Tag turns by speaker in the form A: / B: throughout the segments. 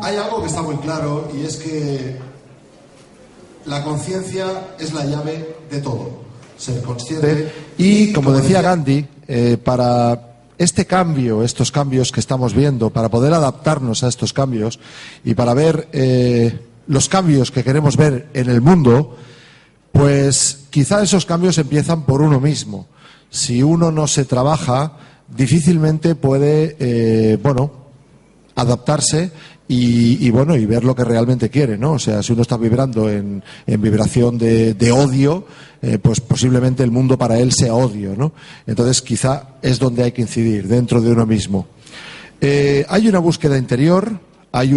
A: Hay algo que está muy claro, y es que la conciencia es la llave de todo. Ser consciente. Y como decía Gandhi, para este cambio, estos cambios que estamos viendo, para poder adaptarnos a estos cambios y para ver los cambios que queremos ver en el mundo, pues quizá esos cambios empiezan por uno mismo. Si uno no se trabaja, difícilmente puede, adaptarse y ver lo que realmente quiere, ¿no? O sea, si uno está vibrando en vibración de odio, pues posiblemente el mundo para él sea odio, ¿no? Entonces quizá es donde hay que incidir, dentro de uno mismo. Hay una búsqueda interior, hay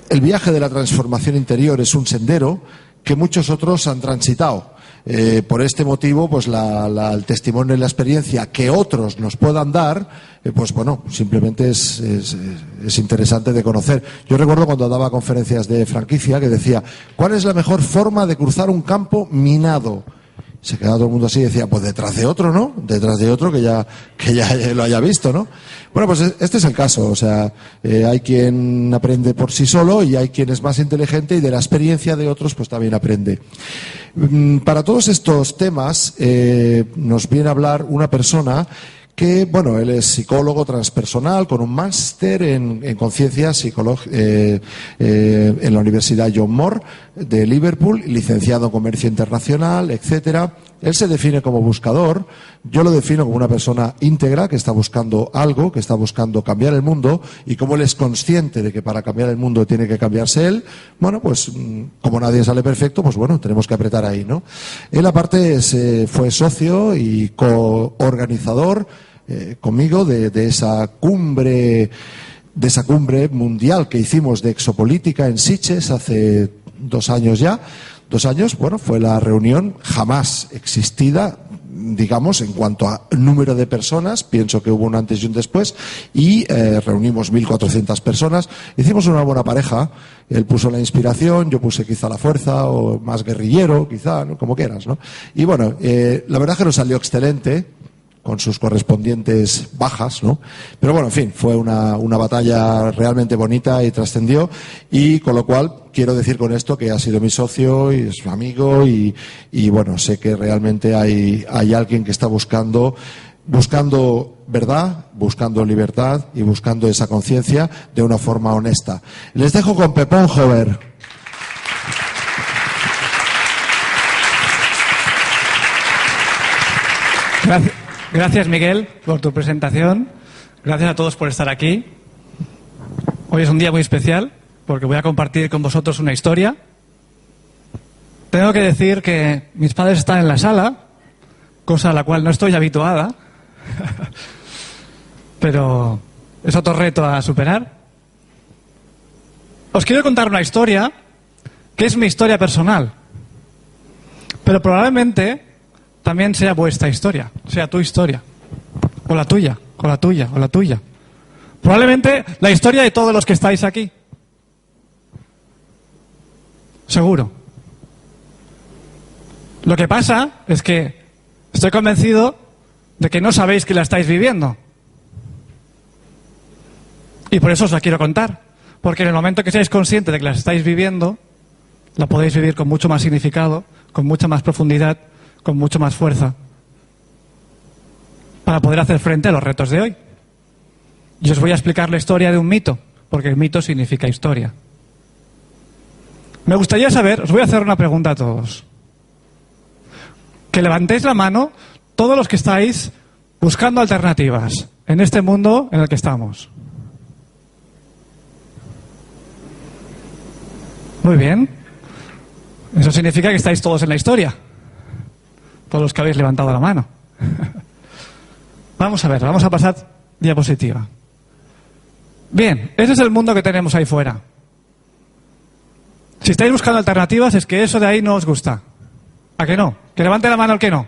A: el viaje de la transformación interior es un sendero que muchos otros han transitado. Por este motivo, pues el testimonio y la experiencia que otros nos puedan dar, simplemente es interesante de conocer. Yo recuerdo cuando daba conferencias de franquicia que decía, ¿cuál es la mejor forma de cruzar un campo minado? Se quedaba todo el mundo así y decía, pues detrás de otro, ¿no? Detrás de otro que ya lo haya visto, ¿no? Bueno, pues este es el caso. O sea, hay quien aprende por sí solo y hay quien es más inteligente y de la experiencia de otros pues también aprende. Para todos estos temas nos viene a hablar una persona que, él es psicólogo transpersonal con un máster en conciencia en la Universidad John Moore de Liverpool, licenciado en comercio internacional, etcétera. Él se define como buscador. Yo lo defino como una persona íntegra que está buscando algo, que está buscando cambiar el mundo, y como él es consciente de que para cambiar el mundo tiene que cambiarse él, como nadie sale perfecto, tenemos que apretar ahí, ¿no? Él aparte fue socio y coorganizador conmigo de esa cumbre mundial que hicimos de exopolítica en Sitges hace 2 años ya. 2 años, fue la reunión jamás existida, digamos, en cuanto a número de personas. Pienso que hubo un antes y un después, y reunimos 1.400 personas. Hicimos una buena pareja. Él puso la inspiración, yo puse quizá la fuerza, o más guerrillero, quizá, ¿no? Como quieras, ¿no? Y la verdad es que nos salió excelente, con sus correspondientes bajas, ¿no? Pero en fin, fue una batalla realmente bonita y trascendió, y con lo cual quiero decir con esto que ha sido mi socio y es su amigo, y sé que realmente hay alguien que está buscando verdad, buscando libertad y buscando esa conciencia de una forma honesta. Les dejo con Pepón Jover.
B: Gracias, Miguel, por tu presentación. Gracias a todos por estar aquí. Hoy es un día muy especial porque voy a compartir con vosotros una historia. Tengo que decir que mis padres están en la sala, cosa a la cual no estoy habituada, pero es otro reto a superar. Os quiero contar una historia que es mi historia personal, pero probablemente también sea vuestra historia, sea tu historia, o la tuya, o la tuya, o la tuya. Probablemente la historia de todos los que estáis aquí. Seguro. Lo que pasa es que estoy convencido de que no sabéis que la estáis viviendo. Y por eso os la quiero contar. Porque en el momento que seáis conscientes de que la estáis viviendo, la podéis vivir con mucho más significado, con mucha más profundidad, con mucho más fuerza, para poder hacer frente a los retos de hoy. Y os voy a explicar la historia de un mito, porque el mito significa historia. Me gustaría saber, os voy a hacer una pregunta a todos. Que levantéis la mano todos los que estáis buscando alternativas en este mundo en el que estamos. Muy bien. Eso significa que estáis todos en la historia. todos los que habéis levantado la mano. Vamos a ver, vamos a pasar diapositiva. Bien, ese es el mundo que tenemos ahí fuera. Si estáis buscando alternativas, es que eso de ahí no os gusta. ¿A que no? Que levante la mano el que no.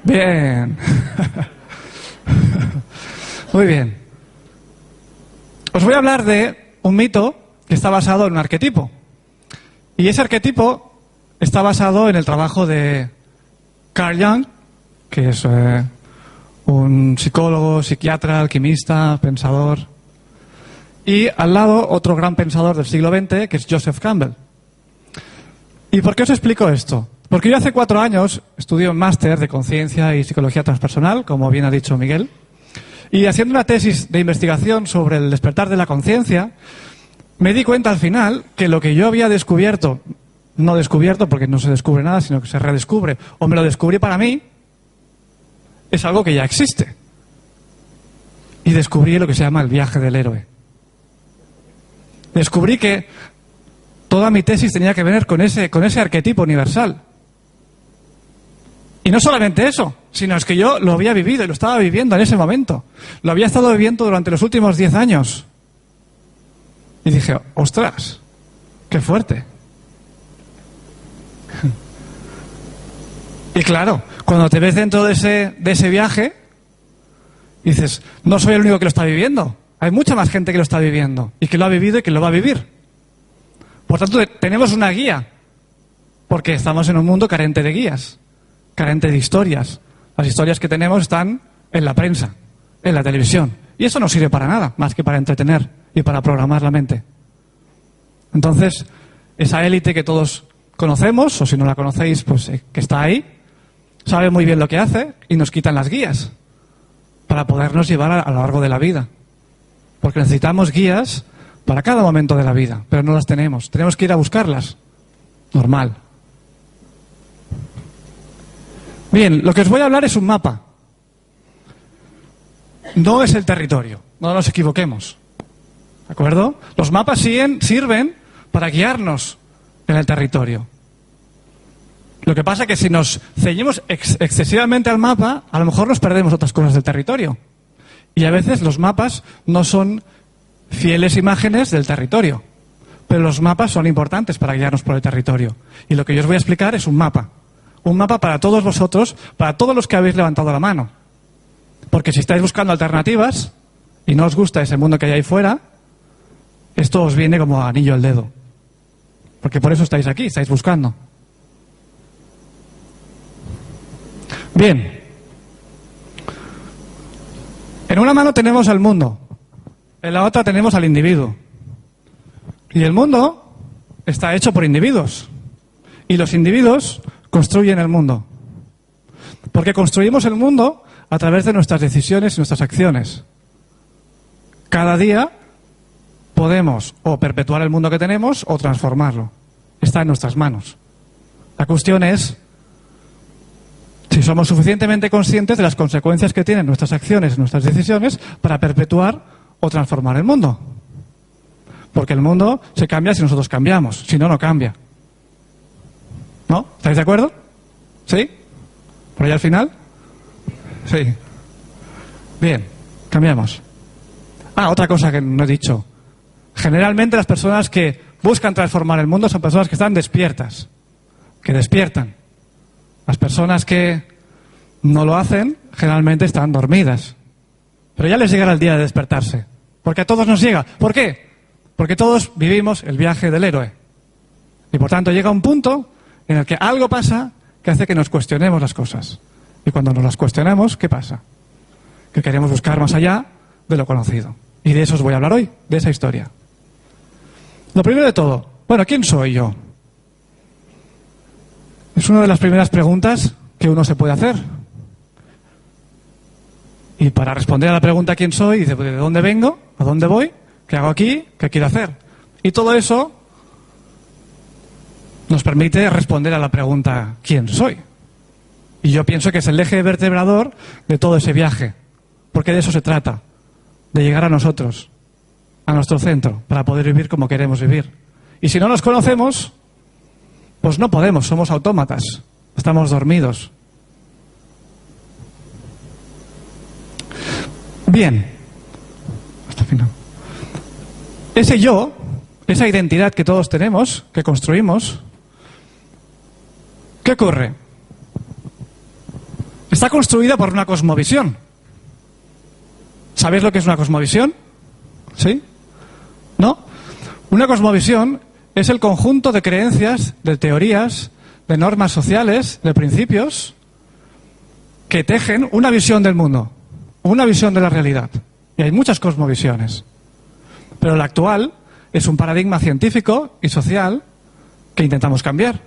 B: Bien. Muy bien. Os voy a hablar de un mito que está basado en un arquetipo. Y ese arquetipo está basado en el trabajo de Carl Jung, que es un psicólogo, psiquiatra, alquimista, pensador. Y al lado otro gran pensador del siglo XX, que es Joseph Campbell. ¿Y por qué os explico esto? Porque yo hace 4 años estudié un máster de conciencia y psicología transpersonal, como bien ha dicho Miguel, y haciendo una tesis de investigación sobre el despertar de la conciencia, me di cuenta al final que lo que yo había descubierto, no descubierto porque no se descubre nada, sino que se redescubre, o me lo descubrí para mí, es algo que ya existe. Y descubrí lo que se llama el viaje del héroe. Descubrí que toda mi tesis tenía que ver con ese arquetipo universal. Y no solamente eso, sino es que yo lo había vivido y lo estaba viviendo en ese momento. Lo había estado viviendo durante los últimos 10 años. Y dije, ostras, qué fuerte. Y claro, cuando te ves dentro de ese viaje, dices, no soy el único que lo está viviendo. Hay mucha más gente que lo está viviendo y que lo ha vivido y que lo va a vivir. Por tanto, tenemos una guía, porque estamos en un mundo carente de guías, carente de historias. Las historias que tenemos están en la prensa, en la televisión. Y eso no sirve para nada, más que para entretener y para programar la mente. Entonces, esa élite que todos conocemos, o si no la conocéis, pues que está ahí, sabe muy bien lo que hace y nos quitan las guías para podernos llevar a lo largo de la vida. Porque necesitamos guías para cada momento de la vida, pero no las tenemos. Tenemos que ir a buscarlas. Normal. Bien, lo que os voy a hablar es un mapa. No es el territorio, no nos equivoquemos. ¿De acuerdo? Los mapas sirven para guiarnos en el territorio. Lo que pasa es que si nos ceñimos excesivamente al mapa, a lo mejor nos perdemos otras cosas del territorio. Y a veces los mapas no son fieles imágenes del territorio, pero los mapas son importantes para guiarnos por el territorio. Y lo que yo os voy a explicar es un mapa para todos vosotros, para todos los que habéis levantado la mano. Porque si estáis buscando alternativas y no os gusta ese mundo que hay ahí fuera, esto os viene como anillo al dedo. Porque por eso estáis aquí, estáis buscando. Bien. En una mano tenemos al mundo, en la otra tenemos al individuo. Y el mundo está hecho por individuos. Y los individuos construyen el mundo. Porque construimos el mundo a través de nuestras decisiones y nuestras acciones. Cada día podemos o perpetuar el mundo que tenemos o transformarlo. Está en nuestras manos. La cuestión es si somos suficientemente conscientes de las consecuencias que tienen nuestras acciones y nuestras decisiones para perpetuar o transformar el mundo. Porque el mundo se cambia si nosotros cambiamos. Si no, no cambia. ¿No? ¿Estáis de acuerdo? ¿Sí? ¿Por ahí al final? Sí. Bien, cambiamos. Otra cosa que no he dicho. Generalmente las personas que buscan transformar el mundo son personas que están despiertas, que despiertan. Las personas que no lo hacen generalmente están dormidas. Pero ya les llegará el día de despertarse. Porque a todos nos llega. ¿Por qué? Porque todos vivimos el viaje del héroe. Y por tanto llega un punto en el que algo pasa que hace que nos cuestionemos las cosas. Y cuando nos las cuestionamos, ¿qué pasa? Que queremos buscar más allá de lo conocido. Y de eso os voy a hablar hoy, de esa historia. Lo primero de todo, bueno, ¿quién soy yo? Es una de las primeras preguntas que uno se puede hacer. Y para responder a la pregunta ¿quién soy? Dice, ¿de dónde vengo? ¿A dónde voy? ¿Qué hago aquí? ¿Qué quiero hacer? Y todo eso nos permite responder a la pregunta ¿quién soy? Y yo pienso que es el eje vertebrador de todo ese viaje. Porque de eso se trata. De llegar a nosotros, a nuestro centro, para poder vivir como queremos vivir. Y si no nos conocemos, pues no podemos, somos autómatas. Estamos dormidos. Bien. Hasta el final. Ese yo, esa identidad que todos tenemos, que construimos, ¿qué ocurre? Está construida por una cosmovisión. ¿Sabéis lo que es una cosmovisión? ¿Sí? ¿No? Una cosmovisión es el conjunto de creencias, de teorías, de normas sociales, de principios que tejen una visión del mundo, una visión de la realidad. Y hay muchas cosmovisiones. Pero la actual es un paradigma científico y social que intentamos cambiar.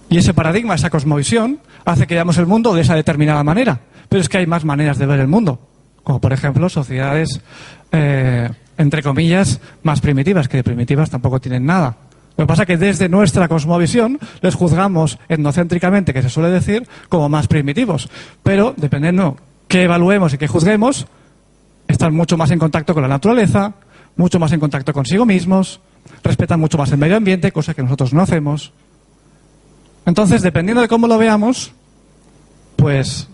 B: Y ese paradigma, esa cosmovisión, hace que veamos el mundo de esa determinada manera. Pero es que hay más maneras de ver el mundo. Como por ejemplo sociedades, entre comillas, más primitivas, que de primitivas tampoco tienen nada. Lo que pasa es que desde nuestra cosmovisión les juzgamos etnocéntricamente, que se suele decir, como más primitivos. Pero dependiendo qué evaluemos y qué juzguemos, están mucho más en contacto con la naturaleza, mucho más en contacto consigo mismos, respetan mucho más el medio ambiente, cosa que nosotros no hacemos. Entonces, dependiendo de cómo lo veamos, pues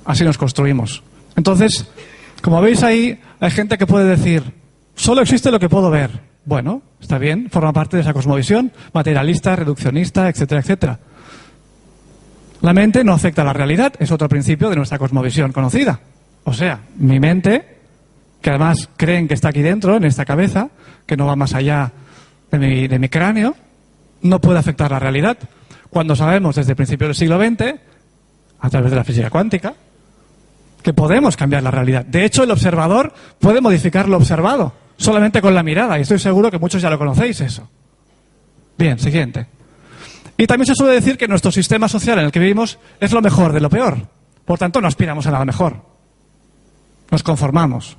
B: así nos construimos. Entonces, como veis ahí, hay gente que puede decir, solo existe lo que puedo ver. Bueno, está bien, forma parte de esa cosmovisión, materialista, reduccionista, etcétera, etcétera. La mente no afecta a la realidad, es otro principio de nuestra cosmovisión conocida. O sea, mi mente, que además creen que está aquí dentro, en esta cabeza, que no va más allá de mi cráneo, no puede afectar la realidad. Cuando sabemos desde el principio del siglo XX, a través de la física cuántica, que podemos cambiar la realidad. De hecho, el observador puede modificar lo observado, solamente con la mirada, y estoy seguro que muchos ya lo conocéis eso. Bien, siguiente. Y también se suele decir que nuestro sistema social en el que vivimos es lo mejor de lo peor. Por tanto, no aspiramos a nada mejor. Nos conformamos.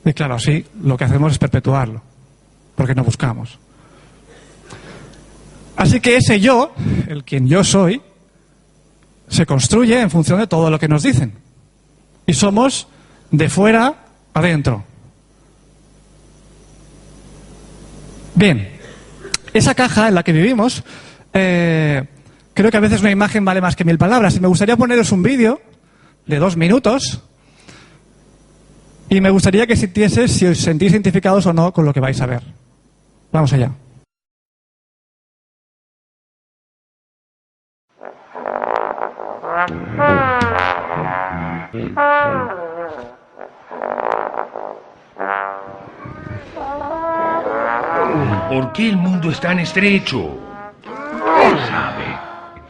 B: Y claro, así lo que hacemos es perpetuarlo, porque no buscamos. Así que ese yo, el quien yo soy, se construye en función de todo lo que nos dicen. Y somos de fuera adentro. Bien, esa caja en la que vivimos, creo que a veces una imagen vale más que 1000 palabras. Y me gustaría poneros un vídeo de 2 minutos y me gustaría que sintieses si os sentís identificados o no con lo que vais a ver. Vamos allá.
C: ¿Por qué el mundo es tan estrecho?
D: ¿Quién sabe?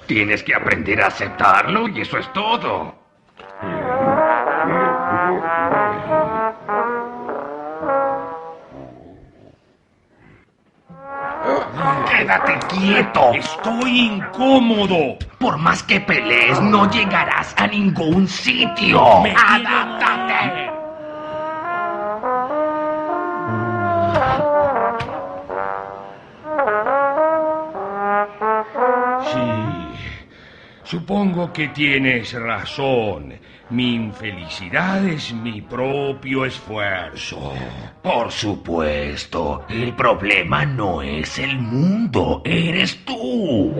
D: Tienes que aprender a aceptarlo y eso es todo. ¡Quédate quieto!
C: Estoy incómodo.
D: Por más que pelees, no llegarás a ningún sitio.
C: Me quiero
D: ¡Adáptate!
C: Sí, supongo que tienes razón. Mi infelicidad es mi propio esfuerzo.
D: Por supuesto, el problema no es el mundo, eres tú.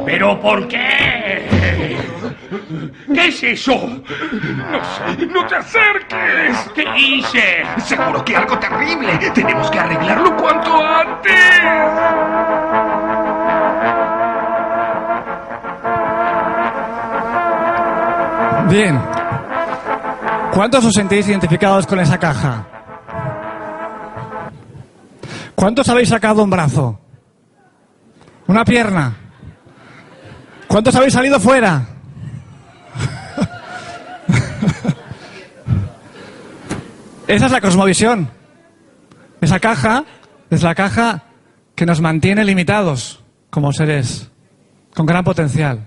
C: ¿Pero por qué? ¿Qué es eso? No sé, no te acerques. ¿Qué hice?
D: Seguro que algo terrible. Tenemos que arreglarlo cuanto antes.
B: Bien. ¿Cuántos os sentís identificados con esa caja? ¿Cuántos habéis sacado un brazo? ¿Una pierna? ¿Cuántos habéis salido fuera? Esa es la cosmovisión. Esa caja es la caja que nos mantiene limitados como seres con gran potencial.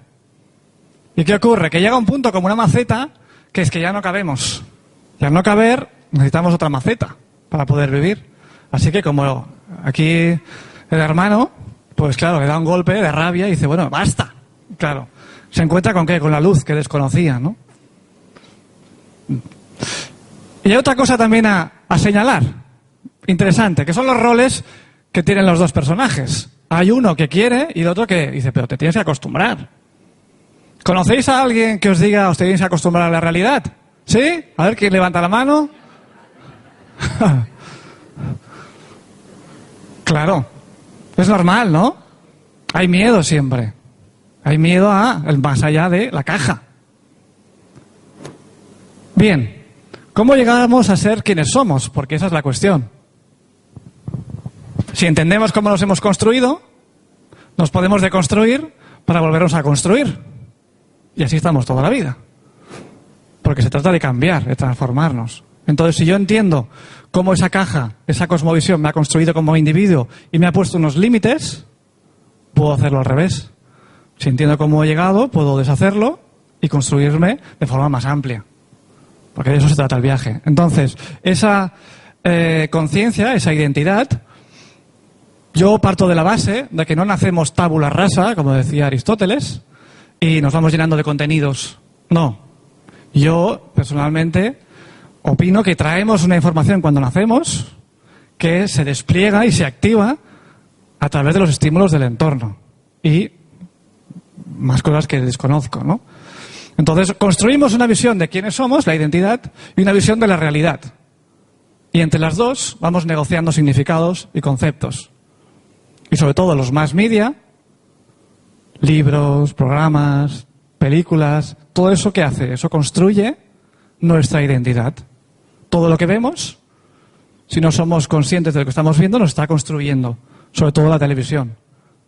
B: ¿Y qué ocurre? Que llega un punto como una maceta que es que ya no cabemos. Y al no caber necesitamos otra maceta para poder vivir. Así que como aquí el hermano pues claro, le da un golpe de rabia y dice, bueno, basta. Claro, se encuentra con ¿qué? Con la luz que desconocía, ¿no? Y hay otra cosa también a señalar, interesante, que son los roles que tienen los dos personajes. Hay uno que quiere y el otro que dice, pero te tienes que acostumbrar. ¿Conocéis a alguien que os diga, os tenéis que acostumbrar a la realidad? ¿Sí? A ver, ¿quién levanta la mano? Claro, es normal, ¿no? Hay miedo siempre. Hay miedo a el más allá de la caja. Bien, ¿cómo llegamos a ser quienes somos? Porque esa es la cuestión. Si entendemos cómo nos hemos construido, nos podemos deconstruir para volvernos a construir. Y así estamos toda la vida. Porque se trata de cambiar, de transformarnos. Entonces, si yo entiendo cómo esa caja, esa cosmovisión me ha construido como individuo y me ha puesto unos límites, puedo hacerlo al revés. Si entiendo cómo he llegado, puedo deshacerlo y construirme de forma más amplia. Porque de eso se trata el viaje. Entonces, esa conciencia, esa identidad, yo parto de la base de que no nacemos tabula rasa, como decía Aristóteles, y nos vamos llenando de contenidos. No. Yo, personalmente, opino que traemos una información cuando nacemos que se despliega y se activa a través de los estímulos del entorno. Y más cosas que desconozco, ¿no? Entonces, construimos una visión de quiénes somos, la identidad, y una visión de la realidad. Y entre las dos vamos negociando significados y conceptos. Y sobre todo los mass media, libros, programas, películas, todo eso ¿qué hace? Eso construye nuestra identidad. Todo lo que vemos, si no somos conscientes de lo que estamos viendo, nos está construyendo. Sobre todo la televisión.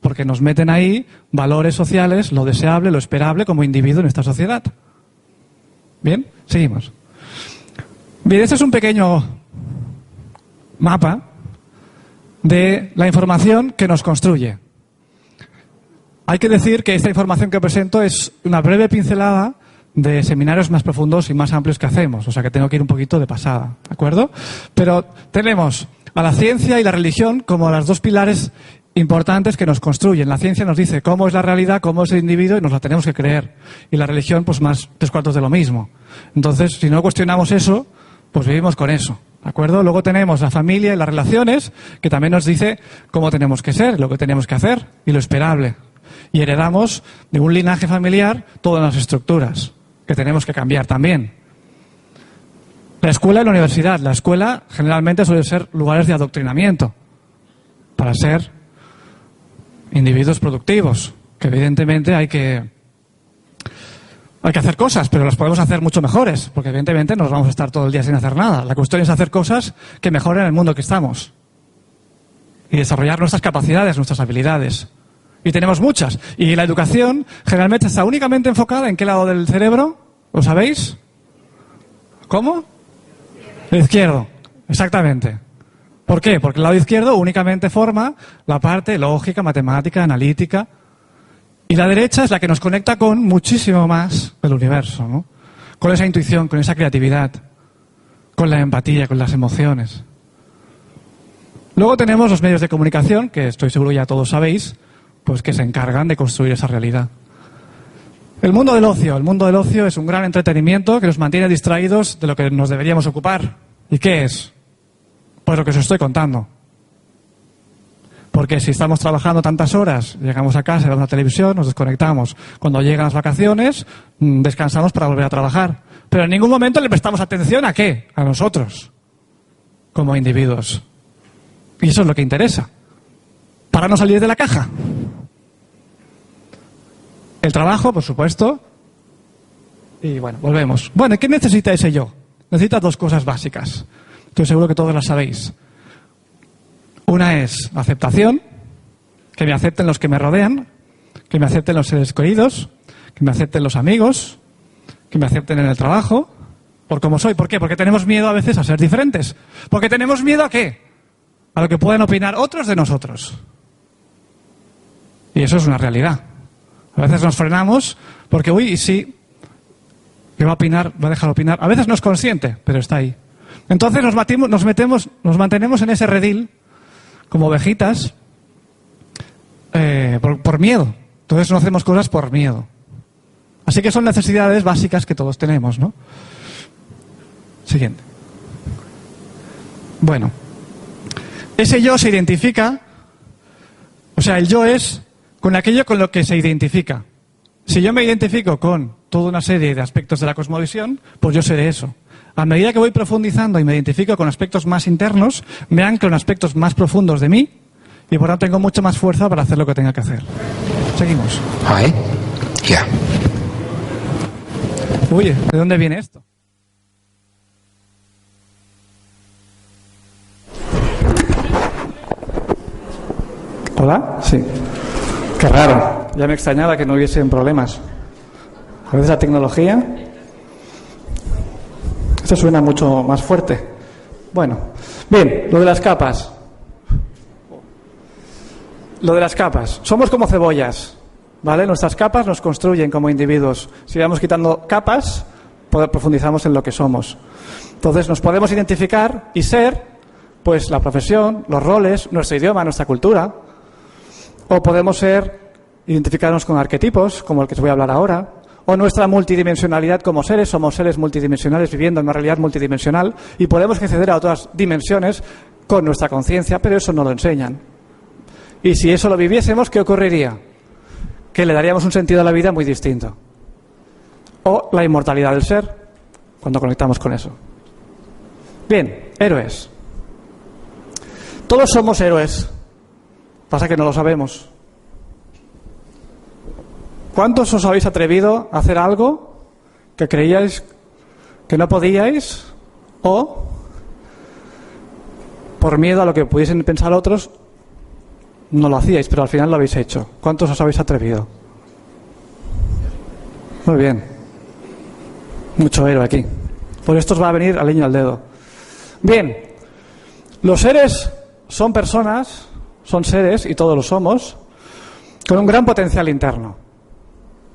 B: Porque nos meten ahí valores sociales, lo deseable, lo esperable como individuo en esta sociedad. Bien, seguimos. Bien, este es un pequeño mapa de la información que nos construye. Hay que decir que esta información que presento es una breve pincelada de seminarios más profundos y más amplios que hacemos. O sea que tengo que ir un poquito de pasada, ¿de acuerdo? Pero tenemos a la ciencia y la religión como las dos pilares importantes que nos construyen. La ciencia nos dice cómo es la realidad, cómo es el individuo y nos la tenemos que creer. Y la religión, pues más 3/4 de lo mismo. Entonces, si no cuestionamos eso, pues vivimos con eso. ¿De acuerdo? Luego tenemos la familia y las relaciones, que también nos dice cómo tenemos que ser, lo que tenemos que hacer y lo esperable. Y heredamos de un linaje familiar todas las estructuras, que tenemos que cambiar también. La escuela y la universidad. La escuela generalmente suele ser lugares de adoctrinamiento para ser individuos productivos, que evidentemente hay que hacer cosas, pero las podemos hacer mucho mejores, porque evidentemente no nos vamos a estar todo el día sin hacer nada. La cuestión es hacer cosas que mejoren el mundo que estamos y desarrollar nuestras capacidades, nuestras habilidades. Y tenemos muchas. Y la educación generalmente está únicamente enfocada ¿en qué lado del cerebro? ¿Lo sabéis? ¿Cómo? El izquierdo, exactamente. ¿Por qué? Porque el lado izquierdo únicamente forma la parte lógica, matemática, analítica. Y la derecha es la que nos conecta con muchísimo más del universo, ¿no? Con esa intuición, con esa creatividad, con la empatía, con las emociones. Luego tenemos los medios de comunicación, que estoy seguro ya todos sabéis, pues que se encargan de construir esa realidad. El mundo del ocio. El mundo del ocio es un gran entretenimiento que nos mantiene distraídos de lo que nos deberíamos ocupar. ¿Y qué es? Pues lo que os estoy contando. Porque si estamos trabajando tantas horas, llegamos a casa, vemos la televisión, nos desconectamos. Cuando llegan las vacaciones, descansamos para volver a trabajar. Pero en ningún momento le prestamos atención ¿a qué? A nosotros, como individuos. Y eso es lo que interesa. Para no salir de la caja. El trabajo, por supuesto. Y bueno, volvemos. Bueno, ¿qué necesita ese yo? Necesita dos cosas básicas. Estoy seguro que todos las sabéis. Una es aceptación, que me acepten los que me rodean, que me acepten los seres queridos, que me acepten los amigos, que me acepten en el trabajo, por cómo soy. ¿Por qué? Porque tenemos miedo a veces a ser diferentes. Porque tenemos miedo ¿a qué? A lo que puedan opinar otros de nosotros. Y eso es una realidad. A veces nos frenamos porque, uy, y sí, ¿qué va a opinar? ¿Va a dejar opinar? A veces no es consciente, pero está ahí. Entonces nos mantenemos en ese redil, como ovejitas, por miedo. Entonces no hacemos cosas por miedo. Así que son necesidades básicas que todos tenemos, ¿no? Siguiente. Bueno, ese yo se identifica, o sea, el yo es con aquello con lo que se identifica. Si yo me identifico con toda una serie de aspectos de la cosmovisión, pues yo seré eso. A medida que voy profundizando y me identifico con aspectos más internos, me anclo en aspectos más profundos de mí y por tanto tengo mucha más fuerza para hacer lo que tenga que hacer. Seguimos.
E: Hi. Yeah.
B: Oye, ¿de dónde viene esto? ¿Hola? Sí. Qué raro. Ya me extrañaba que no hubiesen problemas. A veces la tecnología... Esto suena mucho más fuerte. Bueno. Bien, lo de las capas. Lo de las capas. Somos como cebollas, ¿vale? Nuestras capas nos construyen como individuos. Si vamos quitando capas, profundizamos en lo que somos. Entonces nos podemos identificar y ser, pues, la profesión, los roles, nuestro idioma, nuestra cultura. O podemos identificarnos con arquetipos, como el que os voy a hablar ahora. O nuestra multidimensionalidad como seres. Somos seres multidimensionales viviendo en una realidad multidimensional. Y podemos acceder a otras dimensiones con nuestra conciencia, pero eso no lo enseñan. Y si eso lo viviésemos, ¿qué ocurriría? Que le daríamos un sentido a la vida muy distinto. O la inmortalidad del ser, cuando conectamos con eso. Bien, héroes. Todos somos héroes. Pasa que no lo sabemos. ¿Cuántos os habéis atrevido a hacer algo que creíais que no podíais? O, por miedo a lo que pudiesen pensar otros, no lo hacíais, pero al final lo habéis hecho. ¿Cuántos os habéis atrevido? Muy bien. Mucho héroe aquí. Por esto os va a venir al leño al dedo. Bien. Los seres son personas, son seres, y todos lo somos, con un gran potencial interno.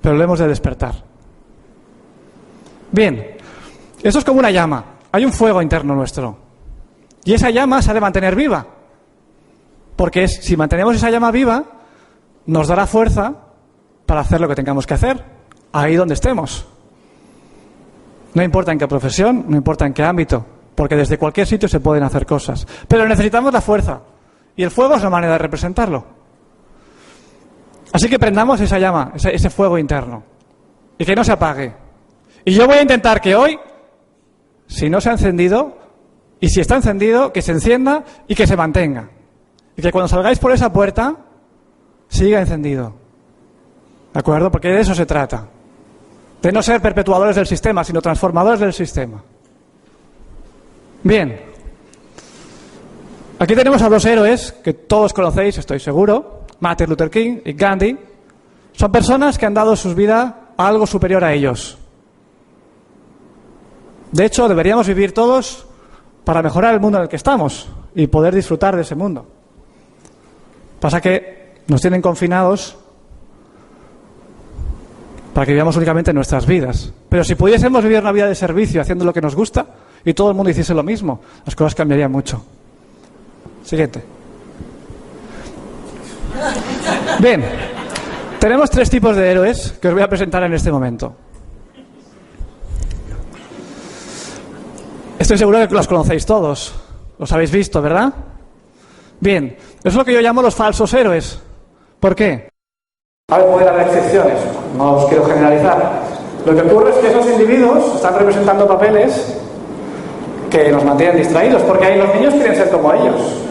B: Pero lo hemos de despertar. Bien. Esto es como una llama. Hay un fuego interno nuestro. Y esa llama se ha de mantener viva. Porque si mantenemos esa llama viva, nos dará fuerza para hacer lo que tengamos que hacer, ahí donde estemos. No importa en qué profesión, no importa en qué ámbito, porque desde cualquier sitio se pueden hacer cosas. Pero necesitamos la fuerza, y el fuego es la manera de representarlo. Así que prendamos esa llama, ese fuego interno, y que no se apague. Y yo voy a intentar que hoy, si no se ha encendido, y si está encendido, que se encienda y que se mantenga. Y que cuando salgáis por esa puerta, siga encendido. ¿De acuerdo? Porque de eso se trata. De no ser perpetuadores del sistema, sino transformadores del sistema. Bien. Aquí tenemos a dos héroes que todos conocéis, estoy seguro. Martin Luther King y Gandhi. Son personas que han dado sus vidas a algo superior a ellos. De hecho, deberíamos vivir todos para mejorar el mundo en el que estamos y poder disfrutar de ese mundo. Pasa que nos tienen confinados para que vivamos únicamente nuestras vidas. Pero si pudiésemos vivir una vida de servicio haciendo lo que nos gusta y todo el mundo hiciese lo mismo, las cosas cambiarían mucho. Siguiente. Bien, tenemos tres tipos de héroes que os voy a presentar en este momento. Estoy seguro que los conocéis todos. Los habéis visto, ¿verdad? Bien, eso es lo que yo llamo los falsos héroes. ¿Por qué? Puede haber excepciones, no os quiero generalizar. Lo que ocurre es que esos individuos están representando papeles que nos mantienen distraídos, porque ahí los niños quieren ser como ellos.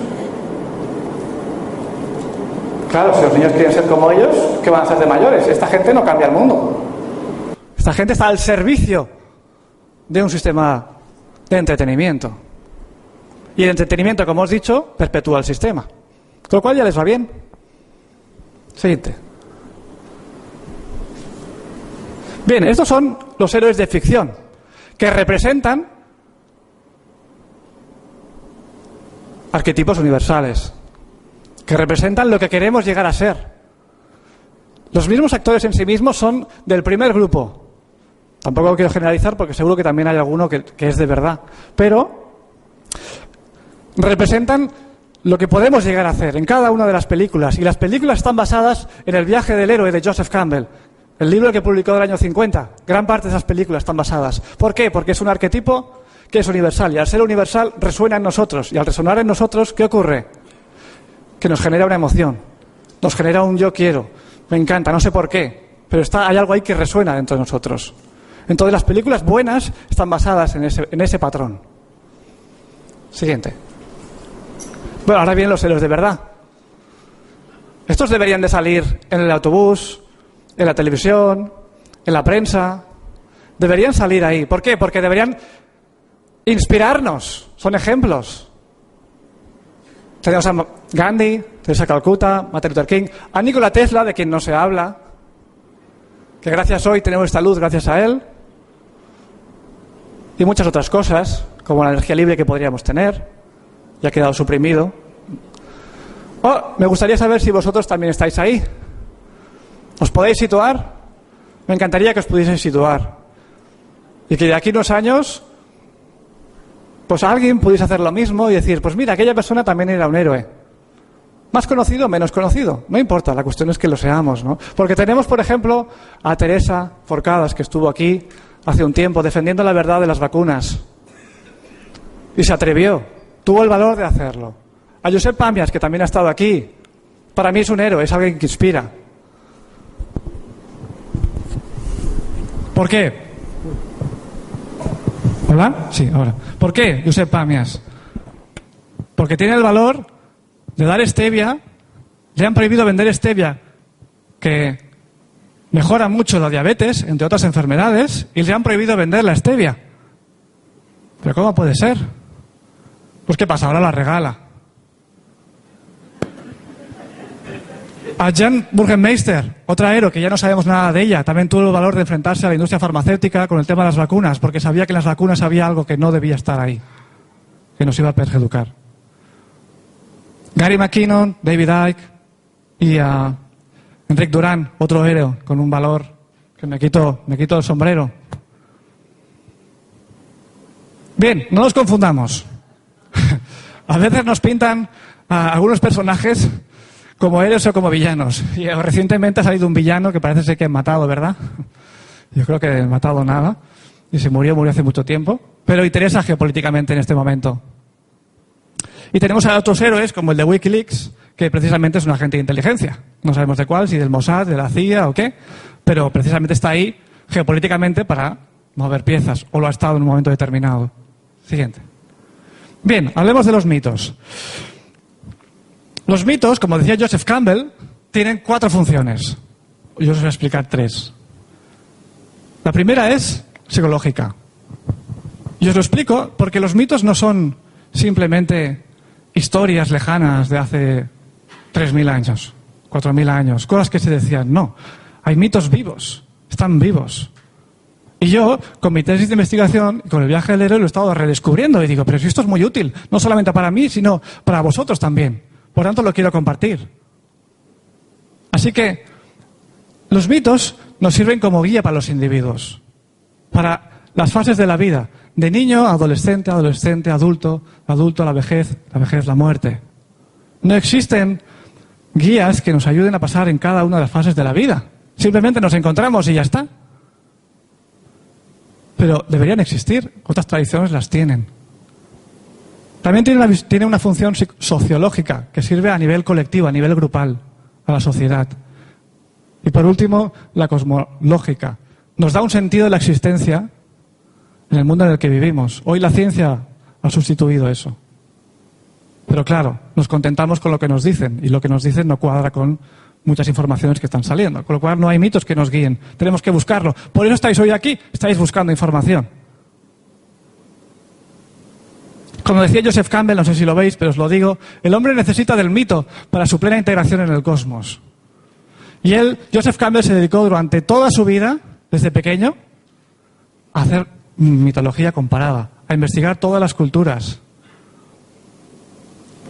B: Claro, si los niños quieren ser como ellos, ¿qué van a ser de mayores? Esta gente no cambia el mundo. Esta gente está al servicio de un sistema de entretenimiento. Y el entretenimiento, como os he dicho, perpetúa el sistema. Con lo cual ya les va bien. Siguiente. Bien, estos son los héroes de ficción, que representan arquetipos universales, que representan lo que queremos llegar a ser. Los mismos actores en sí mismos son del primer grupo. Tampoco quiero generalizar porque seguro que también hay alguno que es de verdad. Pero representan lo que podemos llegar a hacer en cada una de las películas. Y las películas están basadas en El viaje del héroe de Joseph Campbell, el libro que publicó en el año 50. Gran parte de esas películas están basadas. ¿Por qué? Porque es un arquetipo que es universal. Y al ser universal resuena en nosotros. Y al resonar en nosotros, ¿qué ocurre? Que nos genera una emoción. Nos genera un yo quiero. Me encanta, no sé por qué. Pero hay algo ahí que resuena dentro de nosotros. Entonces las películas buenas están basadas en ese patrón. Siguiente. Bueno, ahora vienen los héroes de verdad. Estos deberían de salir en el autobús, en la televisión, en la prensa. Deberían salir ahí. ¿Por qué? Porque deberían inspirarnos. Son ejemplos. Tenemos a Gandhi, Teresa Calcuta, Martin Luther King, a Nikola Tesla, de quien no se habla, que gracias hoy tenemos esta luz gracias a él, y muchas otras cosas, como la energía libre que podríamos tener. Ya ha quedado suprimido. Me gustaría saber si vosotros también estáis ahí. ¿Os podéis situar? Me encantaría que os pudieseis situar. Y que de aquí a unos años, pues alguien pudiese hacer lo mismo y decir, pues mira, aquella persona también era un héroe. Más conocido o menos conocido. No importa, la cuestión es que lo seamos, ¿no? Porque tenemos, por ejemplo, a Teresa Forcadas, que estuvo aquí hace un tiempo defendiendo la verdad de las vacunas. Y se atrevió. Tuvo el valor de hacerlo. A Josep Pàmies, que también ha estado aquí. Para mí es un héroe, es alguien que inspira. ¿Por qué? ¿Hola? Sí, ahora. ¿Por qué Josep Pàmies? Porque tiene el valor de dar stevia. Le han prohibido vender stevia, que mejora mucho la diabetes, entre otras enfermedades, y le han prohibido vender la stevia. ¿Pero cómo puede ser? Pues ¿qué pasa? Ahora la regala. A Jan Burgermeister, otra héroe que ya no sabemos nada de ella, también tuvo el valor de enfrentarse a la industria farmacéutica con el tema de las vacunas, porque sabía que en las vacunas había algo que no debía estar ahí, que nos iba a perjudicar. Gary McKinnon, David Icke y a Enric Duran, otro héroe con un valor que me quito el sombrero. Bien, no nos confundamos. A veces nos pintan a algunos personajes como héroes o como villanos. Y recientemente ha salido un villano que parece ser que han matado, ¿verdad? Yo creo que han matado nada. Y se murió hace mucho tiempo. Pero interesa geopolíticamente en este momento. Y tenemos a otros héroes, como el de Wikileaks, que precisamente es un agente de inteligencia. No sabemos de cuál, si del Mossad, de la CIA o qué. Pero precisamente está ahí geopolíticamente para mover piezas. O lo ha estado en un momento determinado. Siguiente. Bien, hablemos de los mitos. Los mitos, como decía Joseph Campbell, tienen 4 funciones. Yo os voy a explicar 3. La primera es psicológica. Y os lo explico porque los mitos no son simplemente historias lejanas de hace 3.000 años, 4.000 años, cosas que se decían. No, hay mitos vivos, están vivos. Y yo, con mi tesis de investigación, con el viaje del héroe, lo he estado redescubriendo y digo, pero si esto es muy útil, no solamente para mí, sino para vosotros también. Por tanto, lo quiero compartir. Así que los mitos nos sirven como guía para los individuos, para las fases de la vida, de niño a adolescente, adulto, la vejez, la muerte. No existen guías que nos ayuden a pasar en cada una de las fases de la vida. Simplemente nos encontramos y ya está. Pero deberían existir, otras tradiciones las tienen. También tiene una función sociológica que sirve a nivel colectivo, a nivel grupal, a la sociedad. Y por último, la cosmológica. Nos da un sentido de la existencia en el mundo en el que vivimos. Hoy la ciencia ha sustituido eso. Pero claro, nos contentamos con lo que nos dicen, y lo que nos dicen no cuadra con muchas informaciones que están saliendo. Con lo cual no hay mitos que nos guíen. Tenemos que buscarlo. Por eso estáis hoy aquí, estáis buscando información. Como decía Joseph Campbell, no sé si lo veis, pero os lo digo, el hombre necesita del mito para su plena integración en el cosmos. Y Joseph Campbell, se dedicó durante toda su vida, desde pequeño, a hacer mitología comparada, a investigar todas las culturas.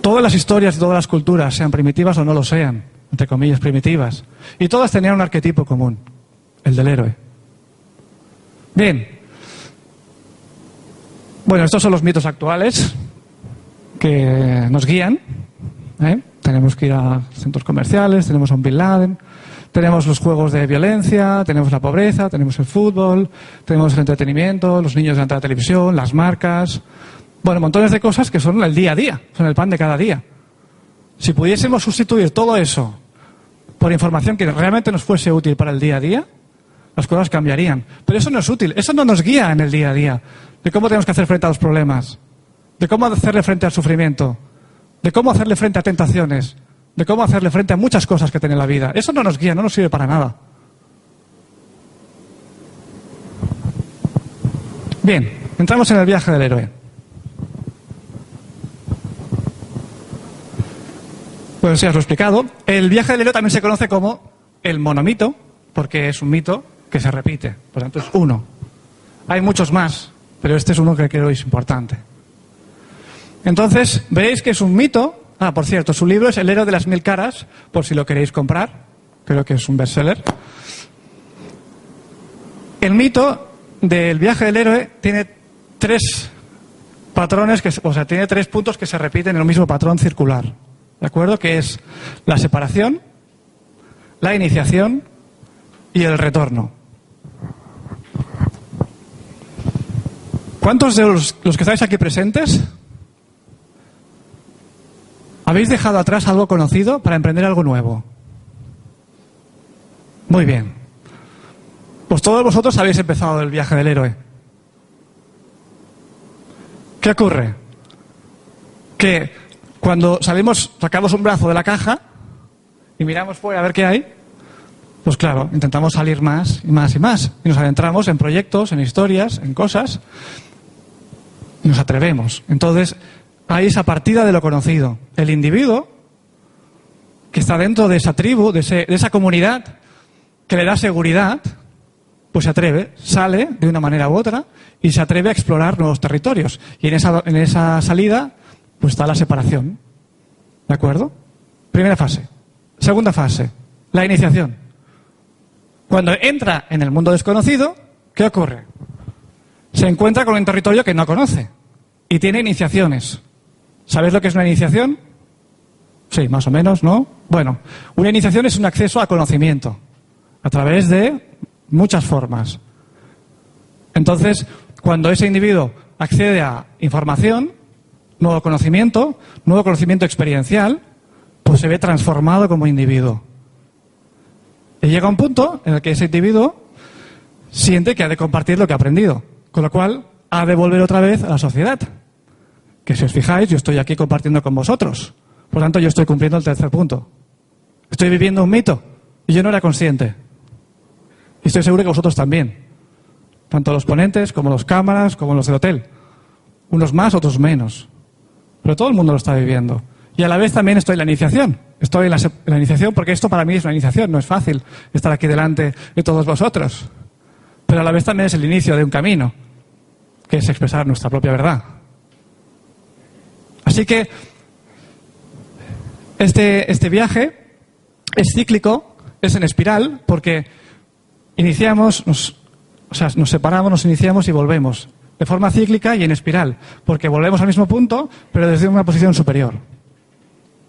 B: Todas las historias de todas las culturas, sean primitivas o no lo sean, entre comillas, primitivas. Y todas tenían un arquetipo común, el del héroe. Bien. Bueno, estos son los mitos actuales que nos guían. Tenemos que ir a centros comerciales, tenemos a un Bin Laden, tenemos los juegos de violencia, tenemos la pobreza, tenemos el fútbol, tenemos el entretenimiento, los niños delante de la televisión, las marcas. Bueno, montones de cosas que son el día a día, son el pan de cada día. Si pudiésemos sustituir todo eso por información que realmente nos fuese útil para el día a día, las cosas cambiarían. Pero eso no es útil, eso no nos guía en el día a día. De cómo tenemos que hacer frente a los problemas, de cómo hacerle frente al sufrimiento, de cómo hacerle frente a tentaciones, de cómo hacerle frente a muchas cosas que tiene la vida. Eso no nos guía, no nos sirve para nada. Bien, entramos en el viaje del héroe. Pues ya os lo he explicado. El viaje del héroe también se conoce como el monomito, porque es un mito que se repite. Por lo tanto, es uno. Hay muchos más, pero este es uno que creo que es importante. Entonces, veréis que es un mito. Ah, por cierto, su libro es El héroe de las 1000 caras, por si lo queréis comprar. Creo que es un bestseller. El mito del viaje del héroe tiene 3 patrones, tiene 3 puntos que se repiten en el mismo patrón circular. ¿De acuerdo? Que es la separación, la iniciación y el retorno. ¿Cuántos de los que estáis aquí presentes habéis dejado atrás algo conocido para emprender algo nuevo? Muy bien. Pues todos vosotros habéis empezado el viaje del héroe. ¿Qué ocurre? Que cuando sacamos un brazo de la caja y miramos fuera a ver qué hay, pues claro, intentamos salir más y más y más. Y nos adentramos en proyectos, en historias, en cosas. Y nos atrevemos. Entonces, hay esa partida de lo conocido. El individuo que está dentro de esa tribu, de esa comunidad, que le da seguridad, pues se atreve, sale de una manera u otra y se atreve a explorar nuevos territorios. Y en esa salida, pues está la separación. ¿De acuerdo? Primera fase. Segunda fase, la iniciación. Cuando entra en el mundo desconocido, ¿qué ocurre? Se encuentra con un territorio que no conoce y tiene iniciaciones. ¿Sabéis lo que es una iniciación? Sí, más o menos, ¿no? Bueno, una iniciación es un acceso a conocimiento a través de muchas formas. Entonces, cuando ese individuo accede a información, nuevo conocimiento experiencial, pues se ve transformado como individuo. Y llega un punto en el que ese individuo siente que ha de compartir lo que ha aprendido, con lo cual ha de volver otra vez a la sociedad. Que si os fijáis, yo estoy aquí compartiendo con vosotros. Por lo tanto, yo estoy cumpliendo el tercer punto. Estoy viviendo un mito y yo no era consciente. Y estoy seguro que vosotros también. Tanto los ponentes como los cámaras, como los del hotel. Unos más, otros menos. Pero todo el mundo lo está viviendo. Y a la vez también estoy en la iniciación. Estoy en la iniciación porque esto para mí es una iniciación. No es fácil estar aquí delante de todos vosotros. Pero a la vez también es el inicio de un camino, que es expresar nuestra propia verdad. Así que este viaje es cíclico, es en espiral, porque iniciamos, nos separamos, nos iniciamos y volvemos. De forma cíclica y en espiral, porque volvemos al mismo punto, pero desde una posición superior.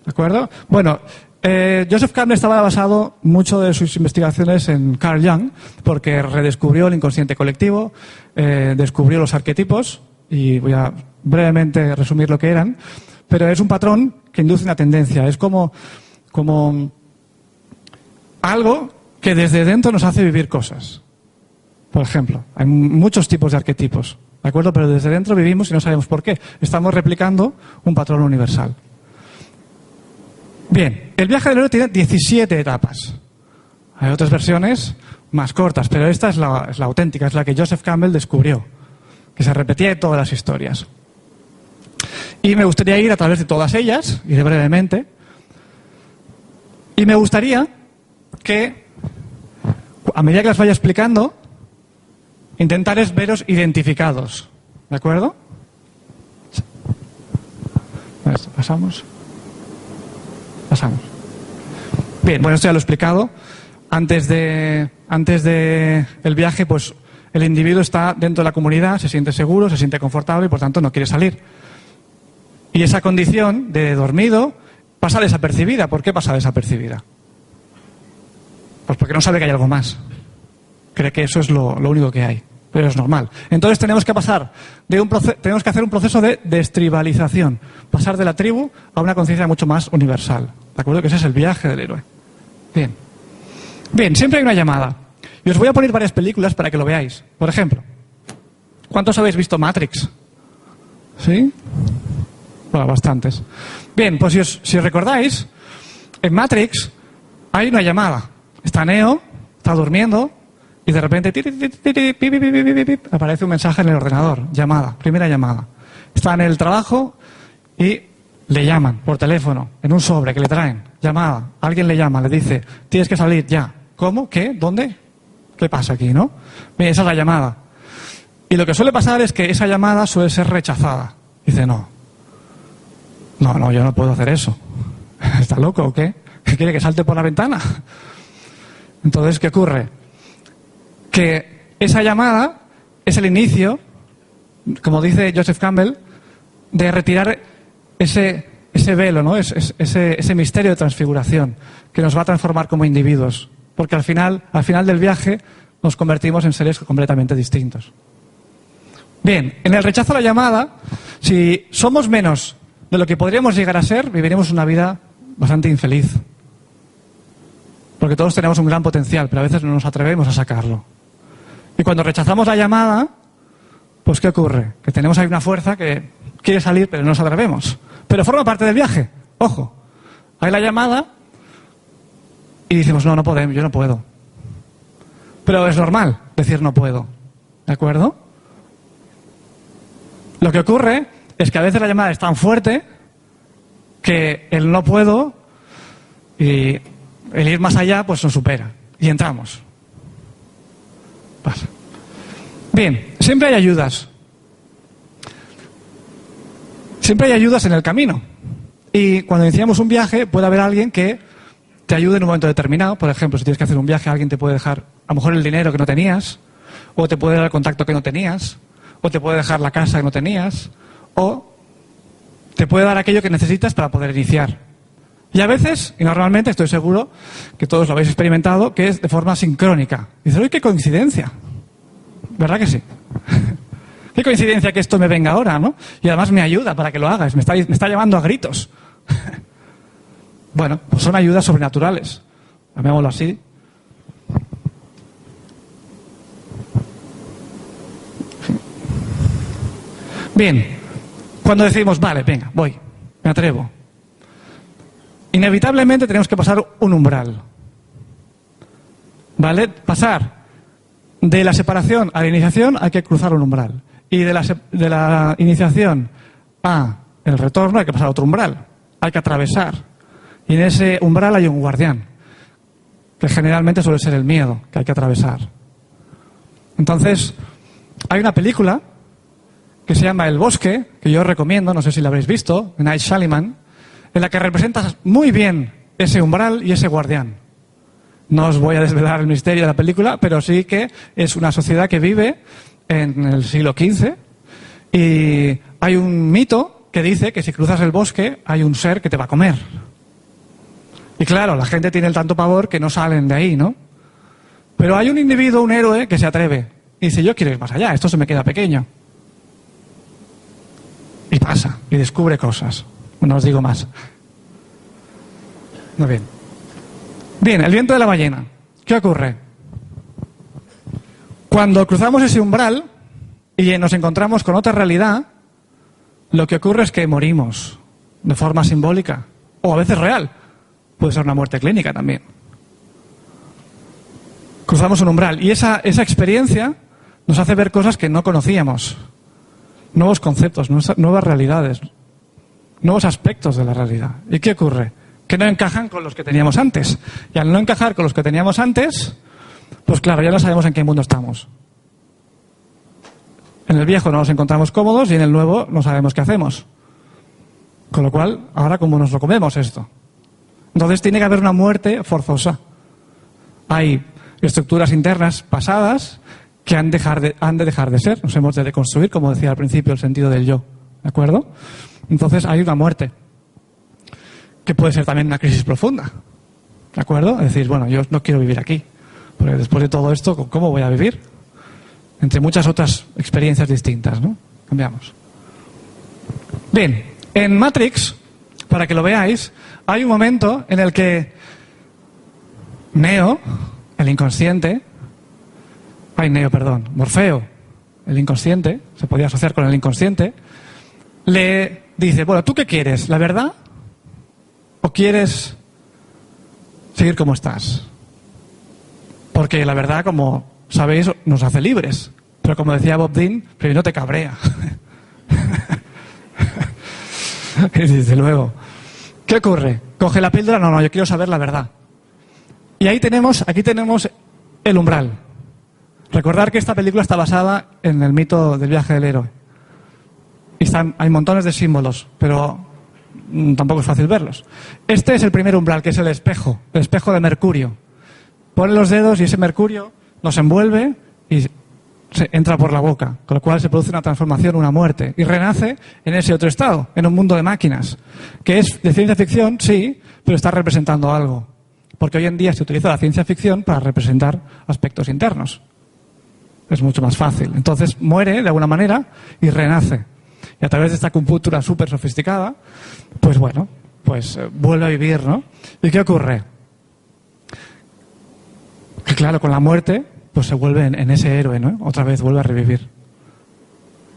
B: ¿De acuerdo? Bueno, Joseph Campbell estaba basado mucho de sus investigaciones en Carl Jung, porque redescubrió el inconsciente colectivo, descubrió los arquetipos, y voy a brevemente resumir lo que eran, pero es un patrón que induce una tendencia, es como algo que desde dentro nos hace vivir cosas. Por ejemplo, hay muchos tipos de arquetipos, ¿de acuerdo? Pero desde dentro vivimos y no sabemos por qué. Estamos replicando un patrón universal. Bien, el viaje del héroe tiene 17 etapas. Hay otras versiones más cortas, pero esta es la auténtica, es la que Joseph Campbell descubrió, que se repetía en todas las historias. Y me gustaría ir a través de todas ellas, iré brevemente, y me gustaría que, a medida que las vaya explicando, intentares veros identificados. ¿De acuerdo? Pasamos. Bien, bueno, esto ya lo he explicado. Antes de el viaje, pues el individuo está dentro de la comunidad, se siente seguro, se siente confortable y por tanto no quiere salir. Y esa condición de dormido pasa desapercibida. ¿Por qué pasa desapercibida? Pues porque no sabe que hay algo más. Cree que eso es lo único que hay. Pero es normal. Entonces tenemos que pasar tenemos que hacer un proceso de destribalización. Pasar de la tribu a una conciencia mucho más universal. ¿De acuerdo? Que ese es el viaje del héroe. Bien. Bien, siempre hay una llamada. Y os voy a poner varias películas para que lo veáis. Por ejemplo, ¿cuántos habéis visto Matrix? ¿Sí? Bueno, bastantes. Bien, pues si os recordáis, en Matrix hay una llamada. Está Neo, está durmiendo, y de repente aparece un mensaje en el ordenador. Llamada, primera llamada. Está en el trabajo y le llaman por teléfono, en un sobre que le traen. Llamada, alguien le llama, le dice, tienes que salir ya. ¿Cómo? ¿Qué? ¿Dónde? ¿Qué pasa aquí, no? Bien, esa es la llamada. Y lo que suele pasar es que esa llamada suele ser rechazada. Dice, no, yo no puedo hacer eso. ¿Está loco o qué? ¿Qué quiere, que salte por la ventana? Entonces, ¿qué ocurre? Que esa llamada es el inicio, como dice Joseph Campbell, de retirar ese velo, ¿no? Ese misterio de transfiguración que nos va a transformar como individuos. Porque al final del viaje nos convertimos en seres completamente distintos. Bien, en el rechazo a la llamada, si somos menos de lo que podríamos llegar a ser, viviremos una vida bastante infeliz. Porque todos tenemos un gran potencial, pero a veces no nos atrevemos a sacarlo. Y cuando rechazamos la llamada, pues ¿qué ocurre? Que tenemos ahí una fuerza que quiere salir, pero no nos atrevemos. Pero forma parte del viaje. Ojo, hay la llamada y decimos, no podemos, yo no puedo. Pero es normal decir no puedo. ¿De acuerdo? Lo que ocurre es que a veces la llamada es tan fuerte que el no puedo y el ir más allá pues nos supera. Y entramos. Pasa. Bien, siempre hay ayudas. Siempre hay ayudas en el camino. Y cuando iniciamos un viaje puede haber alguien que te ayude en un momento determinado. Por ejemplo, si tienes que hacer un viaje, alguien te puede dejar a lo mejor el dinero que no tenías, o te puede dar el contacto que no tenías, o te puede dejar la casa que no tenías, o te puede dar aquello que necesitas para poder iniciar. Y a veces, y normalmente estoy seguro que todos lo habéis experimentado, que es de forma sincrónica. Dices, ¡uy, qué coincidencia! ¿Verdad que sí? Qué coincidencia que esto me venga ahora, ¿no? Y además me ayuda para que lo hagas, me está llamando a gritos. Bueno, pues son ayudas sobrenaturales, llamémoslo así. Bien, cuando decimos, vale, venga, voy, me atrevo. Inevitablemente tenemos que pasar un umbral. ¿Vale? Pasar de la separación a la iniciación hay que cruzar un umbral. Y de la iniciación a el retorno hay que pasar otro umbral. Hay que atravesar. Y en ese umbral hay un guardián, que generalmente suele ser el miedo que hay que atravesar. Entonces, hay una película que se llama El Bosque, que yo os recomiendo, no sé si la habréis visto, de Night Shyamalan, en la que representa muy bien ese umbral y ese guardián. No os voy a desvelar el misterio de la película, pero sí que es una sociedad que vive en el siglo XV y hay un mito que dice que si cruzas el bosque hay un ser que te va a comer. Y claro, la gente tiene el tanto pavor que no salen de ahí, ¿no? Pero hay un individuo, un héroe, que se atreve y dice, yo quiero ir más allá, esto se me queda pequeño. Y pasa, y descubre cosas. No os digo más. Muy bien. Bien, el viento de la ballena. ¿Qué ocurre? Cuando cruzamos ese umbral y nos encontramos con otra realidad, lo que ocurre es que morimos de forma simbólica, o a veces real. Puede ser una muerte clínica también. Cruzamos un umbral y esa experiencia nos hace ver cosas que no conocíamos. Nuevos conceptos, nuevas realidades, nuevos aspectos de la realidad. ¿Y qué ocurre? Que no encajan con los que teníamos antes. Y al no encajar con los que teníamos antes, pues claro, ya no sabemos en qué mundo estamos. En el viejo no nos encontramos cómodos y en el nuevo no sabemos qué hacemos. Con lo cual, ahora cómo nos lo comemos esto. Entonces tiene que haber una muerte forzosa. Hay estructuras internas pasadas que han de dejar de ser. Nos hemos de deconstruir, como decía al principio, el sentido del yo. ¿De acuerdo? Entonces hay una muerte. que puede ser también una crisis profunda. ¿De acuerdo? Es decir, bueno, yo no quiero vivir aquí, porque después de todo esto, ¿cómo voy a vivir? Entre muchas otras experiencias distintas, ¿no? Cambiamos. Bien, en Matrix, para que lo veáis, hay un momento en el que Morfeo, el inconsciente, se podía asociar con el inconsciente, le dice, bueno, ¿tú qué quieres? ¿La verdad? ¿O quieres seguir como estás? Porque la verdad, como sabéis, nos hace libres. Pero como decía Bob Dylan, primero te cabrea. Y desde luego. ¿Qué ocurre? Coge la píldora, no, yo quiero saber la verdad. Y aquí tenemos el umbral. Recordar que esta película está basada en el mito del viaje del héroe. Y hay montones de símbolos, pero tampoco es fácil verlos. Este es el primer umbral, que es el espejo de Mercurio. Pone los dedos y ese Mercurio nos envuelve y se entra por la boca, con lo cual se produce una transformación, una muerte, y renace en ese otro estado, en un mundo de máquinas, que es de ciencia ficción, sí, pero está representando algo. Porque hoy en día se utiliza la ciencia ficción para representar aspectos internos. Es mucho más fácil. Entonces muere de alguna manera y renace. Y a través de esta acupuntura súper sofisticada, pues bueno, vuelve a vivir, ¿no? ¿Y qué ocurre? Que claro, con la muerte, pues se vuelve en ese héroe, ¿no? Otra vez vuelve a revivir.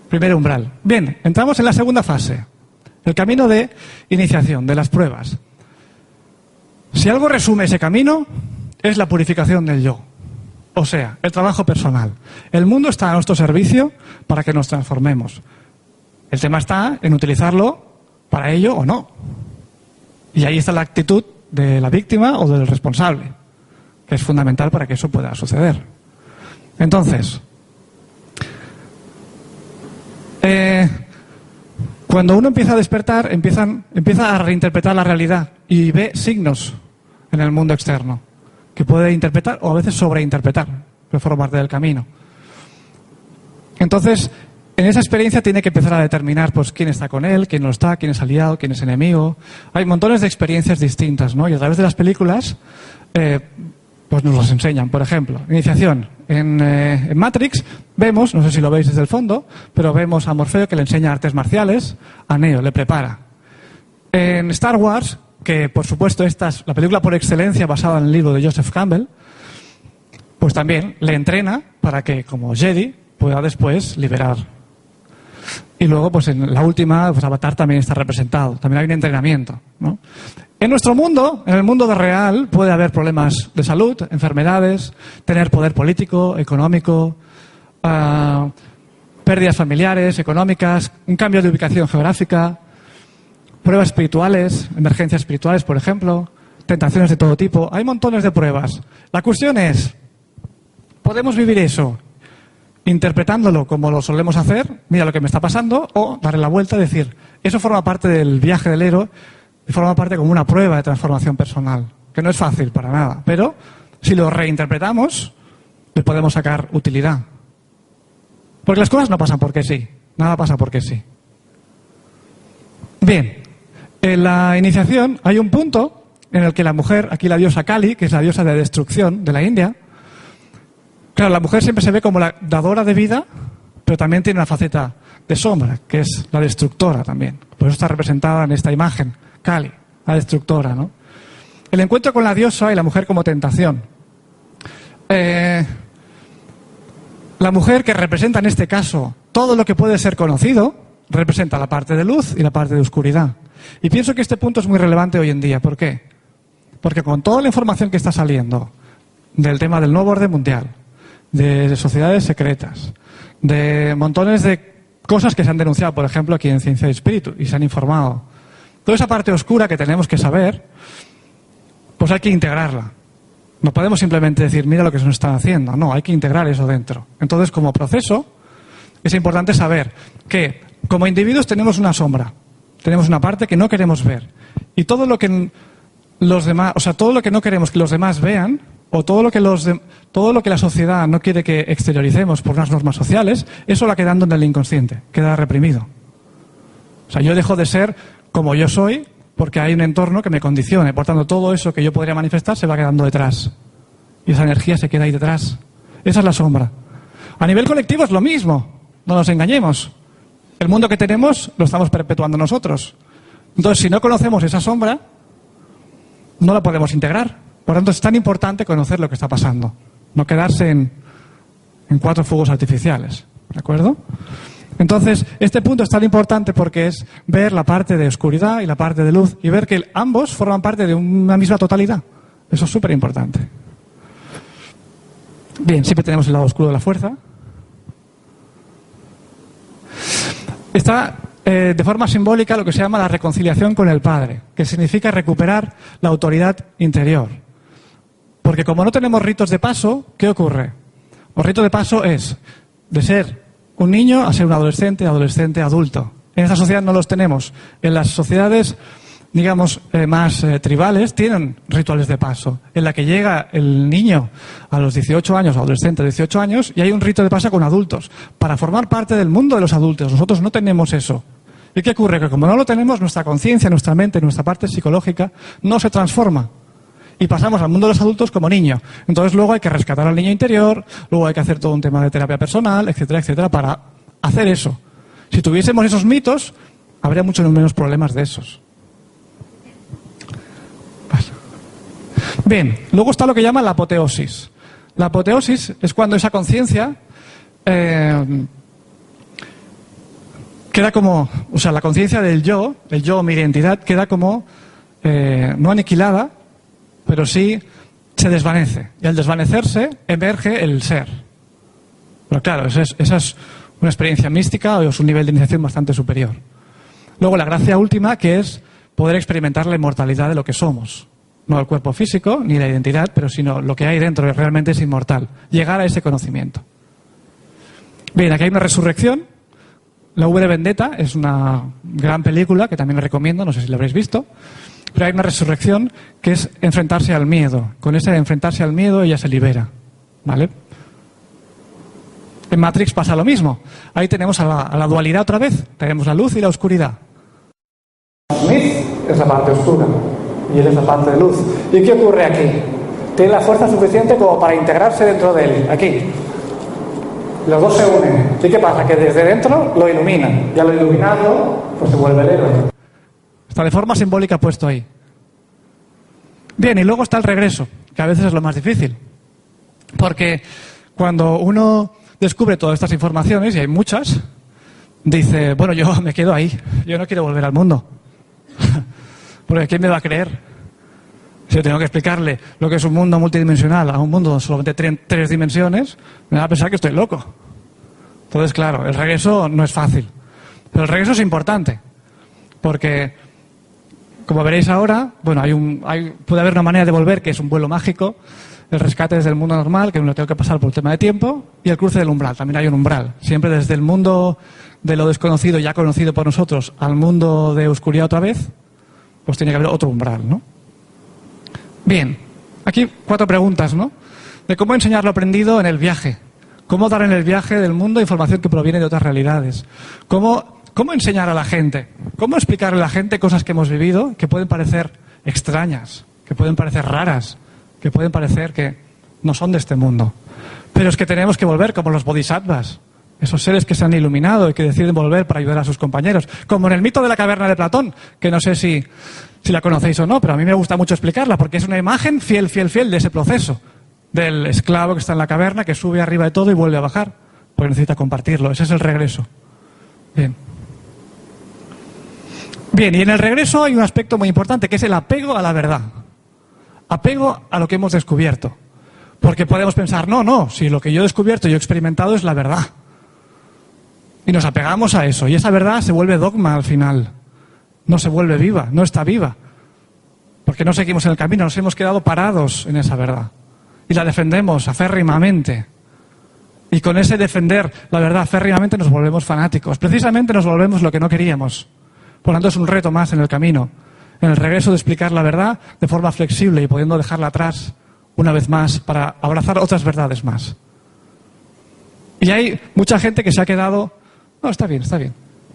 B: Primer umbral. Bien, entramos en la segunda fase. El camino de iniciación, de las pruebas. Si algo resume ese camino, es la purificación del yo. O sea, el trabajo personal. El mundo está a nuestro servicio para que nos transformemos. El tema está en utilizarlo para ello o no. Y ahí está la actitud de la víctima o del responsable, que es fundamental para que eso pueda suceder. Entonces, cuando uno empieza a despertar, empieza a reinterpretar la realidad y ve signos en el mundo externo que puede interpretar o a veces sobreinterpretar, que forma parte del camino. Entonces, en esa experiencia tiene que empezar a determinar pues quién está con él, quién no está, quién es aliado, quién es enemigo. Hay montones de experiencias distintas, ¿no? Y a través de las películas pues nos las enseñan. Por ejemplo, iniciación. En Matrix vemos, no sé si lo veis desde el fondo, pero vemos a Morfeo que le enseña artes marciales, a Neo le prepara. En Star Wars, que por supuesto esta es la película por excelencia basada en el libro de Joseph Campbell, pues también le entrena para que como Jedi pueda después liberar. Y luego, pues en la última, pues Avatar también está representado. También hay un entrenamiento, ¿no? En nuestro mundo, en el mundo real, puede haber problemas de salud, enfermedades, tener poder político, económico, pérdidas familiares, económicas, un cambio de ubicación geográfica, pruebas espirituales, emergencias espirituales, por ejemplo, tentaciones de todo tipo. Hay montones de pruebas. La cuestión es, ¿podemos vivir eso interpretándolo como lo solemos hacer? Mira lo que me está pasando, o darle la vuelta y decir, eso forma parte del viaje del héroe y forma parte como una prueba de transformación personal, que no es fácil para nada, pero si lo reinterpretamos, le podemos sacar utilidad. Porque las cosas no pasan porque sí, nada pasa porque sí. Bien, en la iniciación hay un punto en el que la mujer, aquí la diosa Kali, que es la diosa de destrucción de la India, claro, la mujer siempre se ve como la dadora de vida, pero también tiene una faceta de sombra, que es la destructora también. Por eso está representada en esta imagen, Kali, la destructora, ¿no? El encuentro con la diosa y la mujer como tentación. La mujer, que representa en este caso todo lo que puede ser conocido, representa la parte de luz y la parte de oscuridad. Y pienso que este punto es muy relevante hoy en día. ¿Por qué? Porque con toda la información que está saliendo del tema del nuevo orden mundial, de sociedades secretas, de montones de cosas que se han denunciado, por ejemplo, aquí en Ciencia y Espíritu, y se han informado. Toda esa parte oscura que tenemos que saber, pues hay que integrarla. No podemos simplemente decir, mira lo que se nos está haciendo. No, hay que integrar eso dentro. Entonces, como proceso, es importante saber que, como individuos, tenemos una sombra. Tenemos una parte que no queremos ver. Y todo lo que los demás, o sea, todo lo que no queremos que los demás vean, o todo lo que la sociedad no quiere que exterioricemos por unas normas sociales, eso va quedando en el inconsciente, queda reprimido. O sea, yo dejo de ser como yo soy porque hay un entorno que me condicione. Por tanto, todo eso que yo podría manifestar se va quedando detrás. Y esa energía se queda ahí detrás. Esa es la sombra. A nivel colectivo es lo mismo. No nos engañemos. El mundo que tenemos lo estamos perpetuando nosotros. Entonces, si no conocemos esa sombra, no la podemos integrar. Por tanto, es tan importante conocer lo que está pasando. No quedarse en 4 fuegos artificiales. ¿De acuerdo? Entonces, este punto es tan importante porque es ver la parte de oscuridad y la parte de luz y ver que ambos forman parte de una misma totalidad. Eso es súper importante. Bien, siempre tenemos el lado oscuro de la fuerza. Está de forma simbólica lo que se llama la reconciliación con el Padre, que significa recuperar la autoridad interior. Porque como no tenemos ritos de paso, ¿qué ocurre? El rito de paso es de ser un niño a ser un adolescente, adulto. En esta sociedad no los tenemos. En las sociedades, digamos, más tribales, tienen rituales de paso, en la que llega el niño a los 18 años, adolescente de 18 años, y hay un rito de paso con adultos, para formar parte del mundo de los adultos. Nosotros no tenemos eso. ¿Y qué ocurre? Que como no lo tenemos, nuestra conciencia, nuestra mente, nuestra parte psicológica no se transforma. Y pasamos al mundo de los adultos como niño. Entonces luego hay que rescatar al niño interior, luego hay que hacer todo un tema de terapia personal, etcétera, etcétera, para hacer eso. Si tuviésemos esos mitos, habría muchos menos problemas de esos. Bien, luego está lo que llaman la apoteosis. La apoteosis es cuando esa conciencia queda como, o sea, la conciencia del yo, el yo, mi identidad, queda como no aniquilada, pero sí se desvanece. Y al desvanecerse emerge el ser. Pero claro, esa es una experiencia mística o es un nivel de iniciación bastante superior. Luego la gracia última, que es poder experimentar la inmortalidad de lo que somos. No el cuerpo físico, ni la identidad, pero sino lo que hay dentro, que realmente es inmortal. Llegar a ese conocimiento. Bien, aquí hay una resurrección. La V de Vendetta es una gran película que también recomiendo, no sé si la habréis visto. Pero hay una resurrección que es enfrentarse al miedo. Con ese enfrentarse al miedo ella se libera. ¿Vale? En Matrix pasa lo mismo. Ahí tenemos a la dualidad otra vez. Tenemos la luz y la oscuridad. Smith es la parte oscura y él es la parte de luz. ¿Y qué ocurre aquí? Tiene la fuerza suficiente como para integrarse dentro de él. Aquí. Los dos se unen. ¿Y qué pasa? Que desde dentro lo iluminan. Y al iluminarlo, pues se vuelve el héroe. Está de forma simbólica puesto ahí. Bien, y luego está el regreso, que a veces es lo más difícil. Porque cuando uno descubre todas estas informaciones, y hay muchas, dice, bueno, yo me quedo ahí, yo no quiero volver al mundo. Porque ¿quién me va a creer? Si yo tengo que explicarle lo que es un mundo multidimensional a un mundo solamente 3 dimensiones, me va a pensar que estoy loco. Entonces, claro, el regreso no es fácil. Pero el regreso es importante. Porque, como veréis ahora, bueno, puede haber una manera de volver que es un vuelo mágico, el rescate desde el mundo normal, que uno tengo que pasar por el tema de tiempo, y el cruce del umbral. También hay un umbral. Siempre desde el mundo de lo desconocido, ya conocido por nosotros, al mundo de oscuridad otra vez, pues tiene que haber otro umbral, ¿no? Bien, aquí 4 preguntas, ¿no? De cómo enseñar lo aprendido en el viaje. Cómo dar en el viaje del mundo información que proviene de otras realidades. Cómo enseñar a la gente. Cómo explicarle a la gente cosas que hemos vivido que pueden parecer extrañas, que pueden parecer raras, que pueden parecer que no son de este mundo. Pero es que tenemos que volver como los bodhisattvas. Esos seres que se han iluminado y que deciden volver para ayudar a sus compañeros. Como en el mito de la caverna de Platón, que no sé si la conocéis o no, pero a mí me gusta mucho explicarla, porque es una imagen fiel de ese proceso. Del esclavo que está en la caverna, que sube arriba de todo y vuelve a bajar, porque necesita compartirlo. Ese es el regreso. Bien. Bien, y en el regreso hay un aspecto muy importante, que es el apego a la verdad. Apego a lo que hemos descubierto. Porque podemos pensar, no, si lo que yo he descubierto y he experimentado es la verdad. Y nos apegamos a eso. Y esa verdad se vuelve dogma al final. No se vuelve viva, no está viva. Porque no seguimos en el camino, nos hemos quedado parados en esa verdad. Y la defendemos aférrimamente. Y con ese defender la verdad aférrimamente nos volvemos fanáticos. Precisamente nos volvemos lo que no queríamos. Por lo tanto, es un reto más en el camino. En el regreso de explicar la verdad de forma flexible y pudiendo dejarla atrás una vez más para abrazar otras verdades más. Y hay mucha gente que se ha quedado... No, está bien.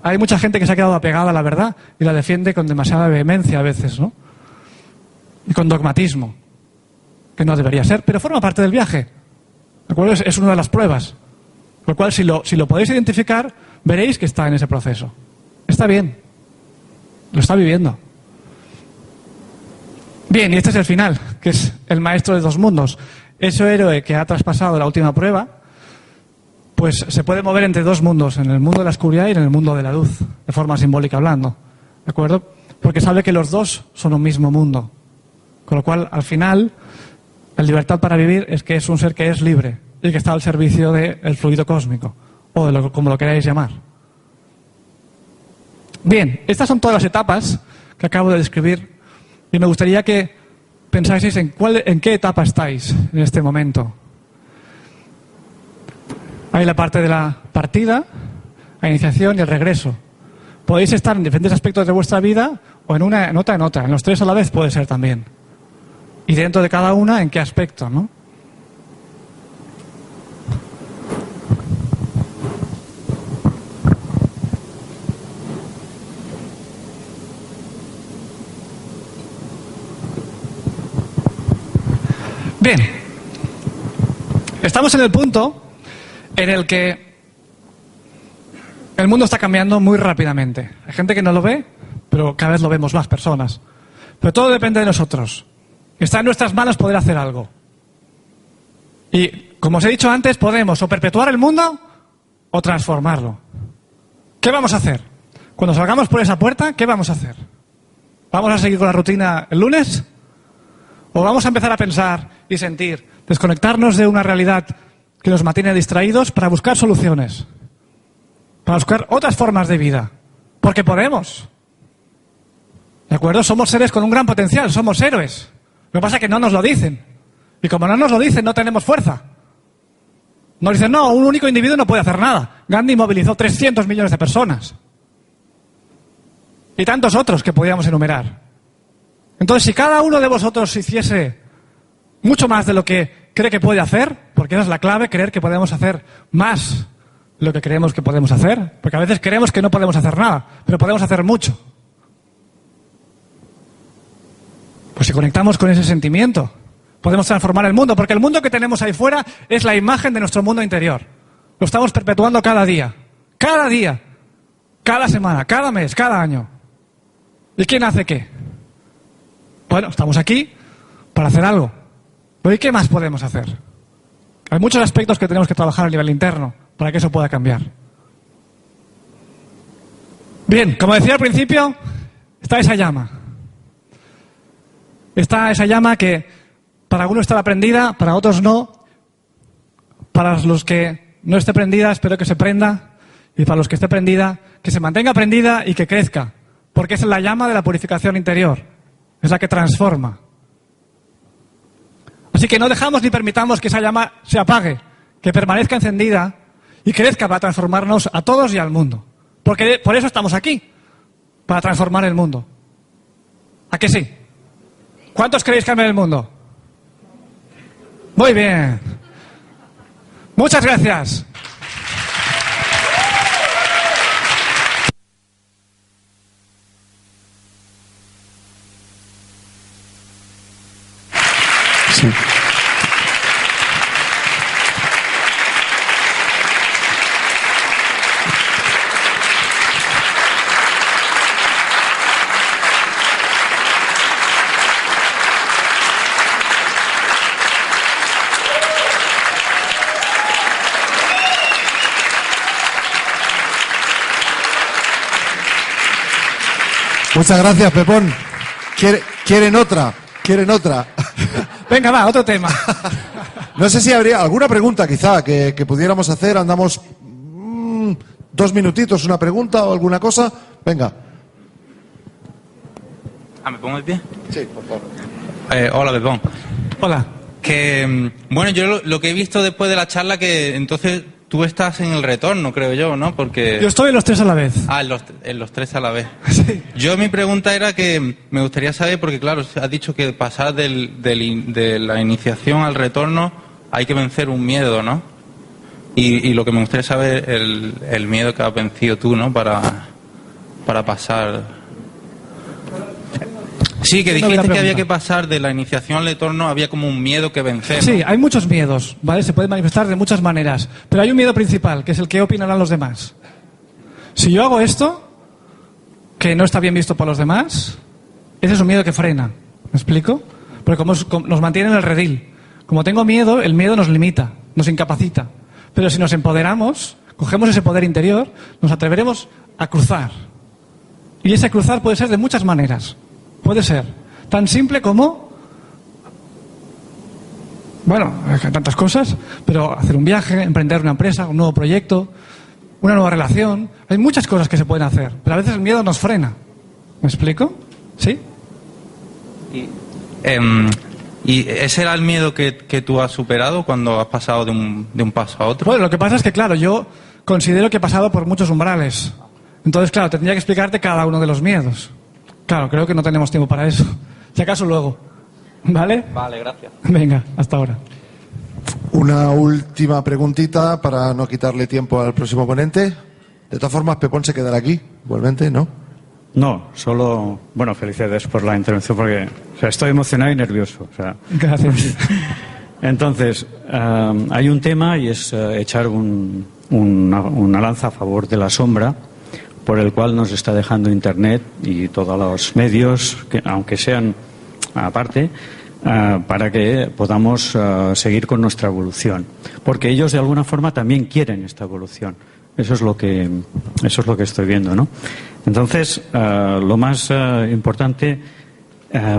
B: Hay mucha gente que se ha quedado apegada a la verdad y la defiende con demasiada vehemencia a veces, ¿no? Y con dogmatismo, que no debería ser, pero forma parte del viaje. ¿De acuerdo? Es una de las pruebas. Por lo cual, si lo podéis identificar, veréis que está en ese proceso. Está bien. Lo está viviendo. Bien, y este es el final, que es el maestro de dos mundos. Ese héroe que ha traspasado la última prueba, pues se puede mover entre dos mundos, en el mundo de la oscuridad y en el mundo de la luz, de forma simbólica hablando. ¿De acuerdo? Porque sabe que los dos son un mismo mundo. Con lo cual, al final, la libertad para vivir es que es un ser que es libre y que está al servicio del fluido cósmico, o de como lo queráis llamar. Bien, estas son todas las etapas que acabo de describir y me gustaría que pensáis en qué etapa estáis en este momento. Hay la parte de la partida, la iniciación y el regreso. Podéis estar en diferentes aspectos de vuestra vida o en una, en otra. En los tres a la vez puede ser también. Y dentro de cada una, ¿en qué aspecto, no? Bien. Estamos en el punto en el que el mundo está cambiando muy rápidamente. Hay gente que no lo ve, pero cada vez lo vemos más personas. Pero todo depende de nosotros. Está en nuestras manos poder hacer algo. Y, como os he dicho antes, podemos o perpetuar el mundo o transformarlo. ¿Qué vamos a hacer? Cuando salgamos por esa puerta, ¿qué vamos a hacer? ¿Vamos a seguir con la rutina el lunes? ¿O vamos a empezar a pensar y sentir, desconectarnos de una realidad que nos mantiene distraídos para buscar soluciones? Para buscar otras formas de vida. Porque podemos. ¿De acuerdo? Somos seres con un gran potencial, somos héroes. Lo que pasa es que no nos lo dicen. Y como no nos lo dicen, no tenemos fuerza. Nos dicen, no, un único individuo no puede hacer nada. Gandhi movilizó 300 millones de personas. Y tantos otros que podíamos enumerar. Entonces, si cada uno de vosotros hiciese mucho más de lo que cree que puede hacer, porque esa es la clave, creer que podemos hacer más de lo que creemos que podemos hacer, porque a veces creemos que no podemos hacer nada, pero podemos hacer mucho. Pues si conectamos con ese sentimiento, podemos transformar el mundo, porque el mundo que tenemos ahí fuera es la imagen de nuestro mundo interior. Lo estamos perpetuando cada día, cada semana, cada mes, cada año. ¿Y quién hace qué? Bueno, estamos aquí para hacer algo. Pero ¿y qué más podemos hacer? Hay muchos aspectos que tenemos que trabajar a nivel interno para que eso pueda cambiar. Bien, como decía al principio, está esa llama. Está esa llama que para algunos está prendida, para otros no. Para los que no esté prendida, espero que se prenda. Y para los que esté prendida, que se mantenga prendida y que crezca. Porque es la llama de la purificación interior. Es la que transforma. Así que no dejamos ni permitamos que esa llama se apague. Que permanezca encendida y crezca para transformarnos a todos y al mundo. Porque por eso estamos aquí. Para transformar el mundo. ¿A que sí? ¿Cuántos queréis cambiar el mundo? Muy bien. Muchas gracias.
A: Sí. Muchas gracias, Pepón. ¿Quieren otra?
B: Venga, va, otro tema.
A: No sé si habría alguna pregunta quizá que pudiéramos hacer. Andamos 2 minutitos, una pregunta o alguna cosa. Venga.
F: ¿Me pongo de pie?
A: Sí, por favor.
F: Hola, Pepón.
B: Hola.
F: Que, bueno, yo lo que he visto después de la charla, que entonces tú estás en el retorno, creo yo, ¿no? Porque...
B: Yo estoy en los tres a la vez.
F: Ah, en los tres a la vez.
B: Sí.
F: Yo, mi pregunta era que me gustaría saber, porque claro, has dicho que pasar de la iniciación al retorno hay que vencer un miedo, ¿no? Y lo que me gustaría saber el miedo que has vencido tú, ¿no? Para pasar. Sí, que dijiste que había que pasar de la iniciación al entorno, había como un miedo que vencer, ¿no?
B: Sí, hay muchos miedos, ¿vale? Se puede manifestar de muchas maneras, pero hay un miedo principal, que es el que opinarán los demás. Si yo hago esto, que no está bien visto por los demás, ese es un miedo que frena. ¿Me explico? Porque nos mantiene en el redil. Como tengo miedo, el miedo nos limita, nos incapacita. Pero si nos empoderamos, cogemos ese poder interior, nos atreveremos a cruzar. Y ese cruzar puede ser de muchas maneras. Puede ser tan simple como, bueno, tantas cosas, pero hacer un viaje, emprender una empresa, un nuevo proyecto, una nueva relación. Hay muchas cosas que se pueden hacer, pero a veces el miedo nos frena. ¿Me explico? ¿Sí?
F: ¿Y ese era el miedo que tú has superado cuando has pasado de un paso a otro?
B: Bueno, lo que pasa es que, claro, yo considero que he pasado por muchos umbrales. Entonces, claro, tendría que explicarte cada uno de los miedos. Claro, creo que no tenemos tiempo para eso. Si acaso luego. ¿Vale?
F: Vale, gracias.
B: Venga, hasta ahora.
A: Una última preguntita para no quitarle tiempo al próximo ponente. De todas formas, Pepón se quedará aquí, igualmente, ¿no?
G: No, solo, bueno, felicidades por la intervención porque estoy emocionado y nervioso.
B: Gracias.
G: Entonces, hay un tema y es echar una lanza a favor de la sombra, por el cual nos está dejando Internet y todos los medios, que, aunque sean aparte, para que podamos seguir con nuestra evolución. Porque ellos de alguna forma también quieren esta evolución. Eso es lo que estoy viendo, ¿no? Entonces, lo más importante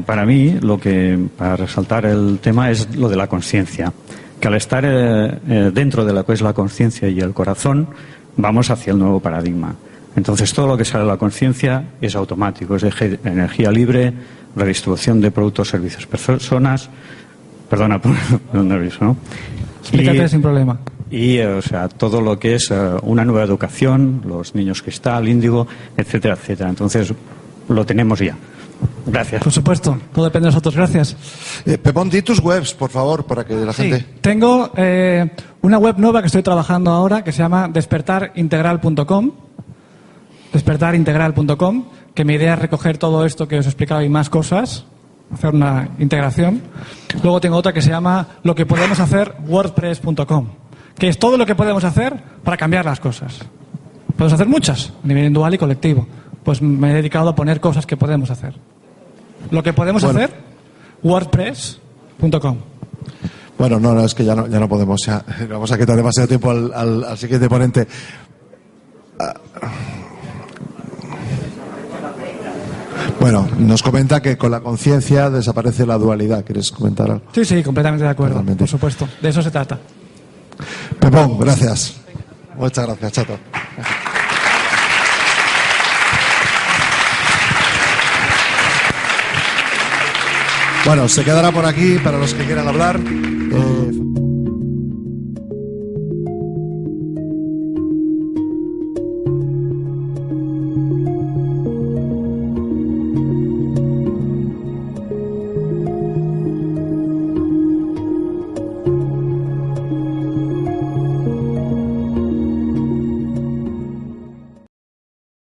G: para mí, para resaltar el tema, es lo de la conciencia. Que al estar dentro de lo que es la conciencia y el corazón, vamos hacia el nuevo paradigma. Entonces, todo lo que sale de la conciencia es automático, es de energía libre, redistribución de productos, servicios, personas. Perdona por el nervioso, ¿no?
B: Explícate sin problema.
G: Y, todo lo que es una nueva educación, los niños cristal, índigo, etcétera, etcétera. Entonces, lo tenemos ya. Gracias.
B: Por supuesto, todo depende de nosotros. Gracias.
A: Pepón, di tus webs, por favor, para que la gente...
B: Tengo una web nueva que estoy trabajando ahora que se llama despertarintegral.com. Despertarintegral.com, que mi idea es recoger todo esto que os he explicado y más cosas, hacer una integración. Luego tengo otra que se llama lo que podemos hacer wordpress.com, que es todo lo que podemos hacer para cambiar las cosas. Podemos hacer muchas, a nivel individual y colectivo. Pues me he dedicado a poner cosas que podemos hacer. Lo que podemos hacer, wordpress.com.
A: Bueno, no, es que ya no podemos. Ya, vamos a quitar demasiado tiempo al siguiente ponente. Bueno, nos comenta que con la conciencia desaparece la dualidad. ¿Quieres comentar algo?
B: Sí, completamente de acuerdo.
A: Totalmente.
B: Por supuesto. De eso se trata.
A: Pepón, gracias. Muchas gracias, chato. Bueno, se quedará por aquí para los que quieran hablar.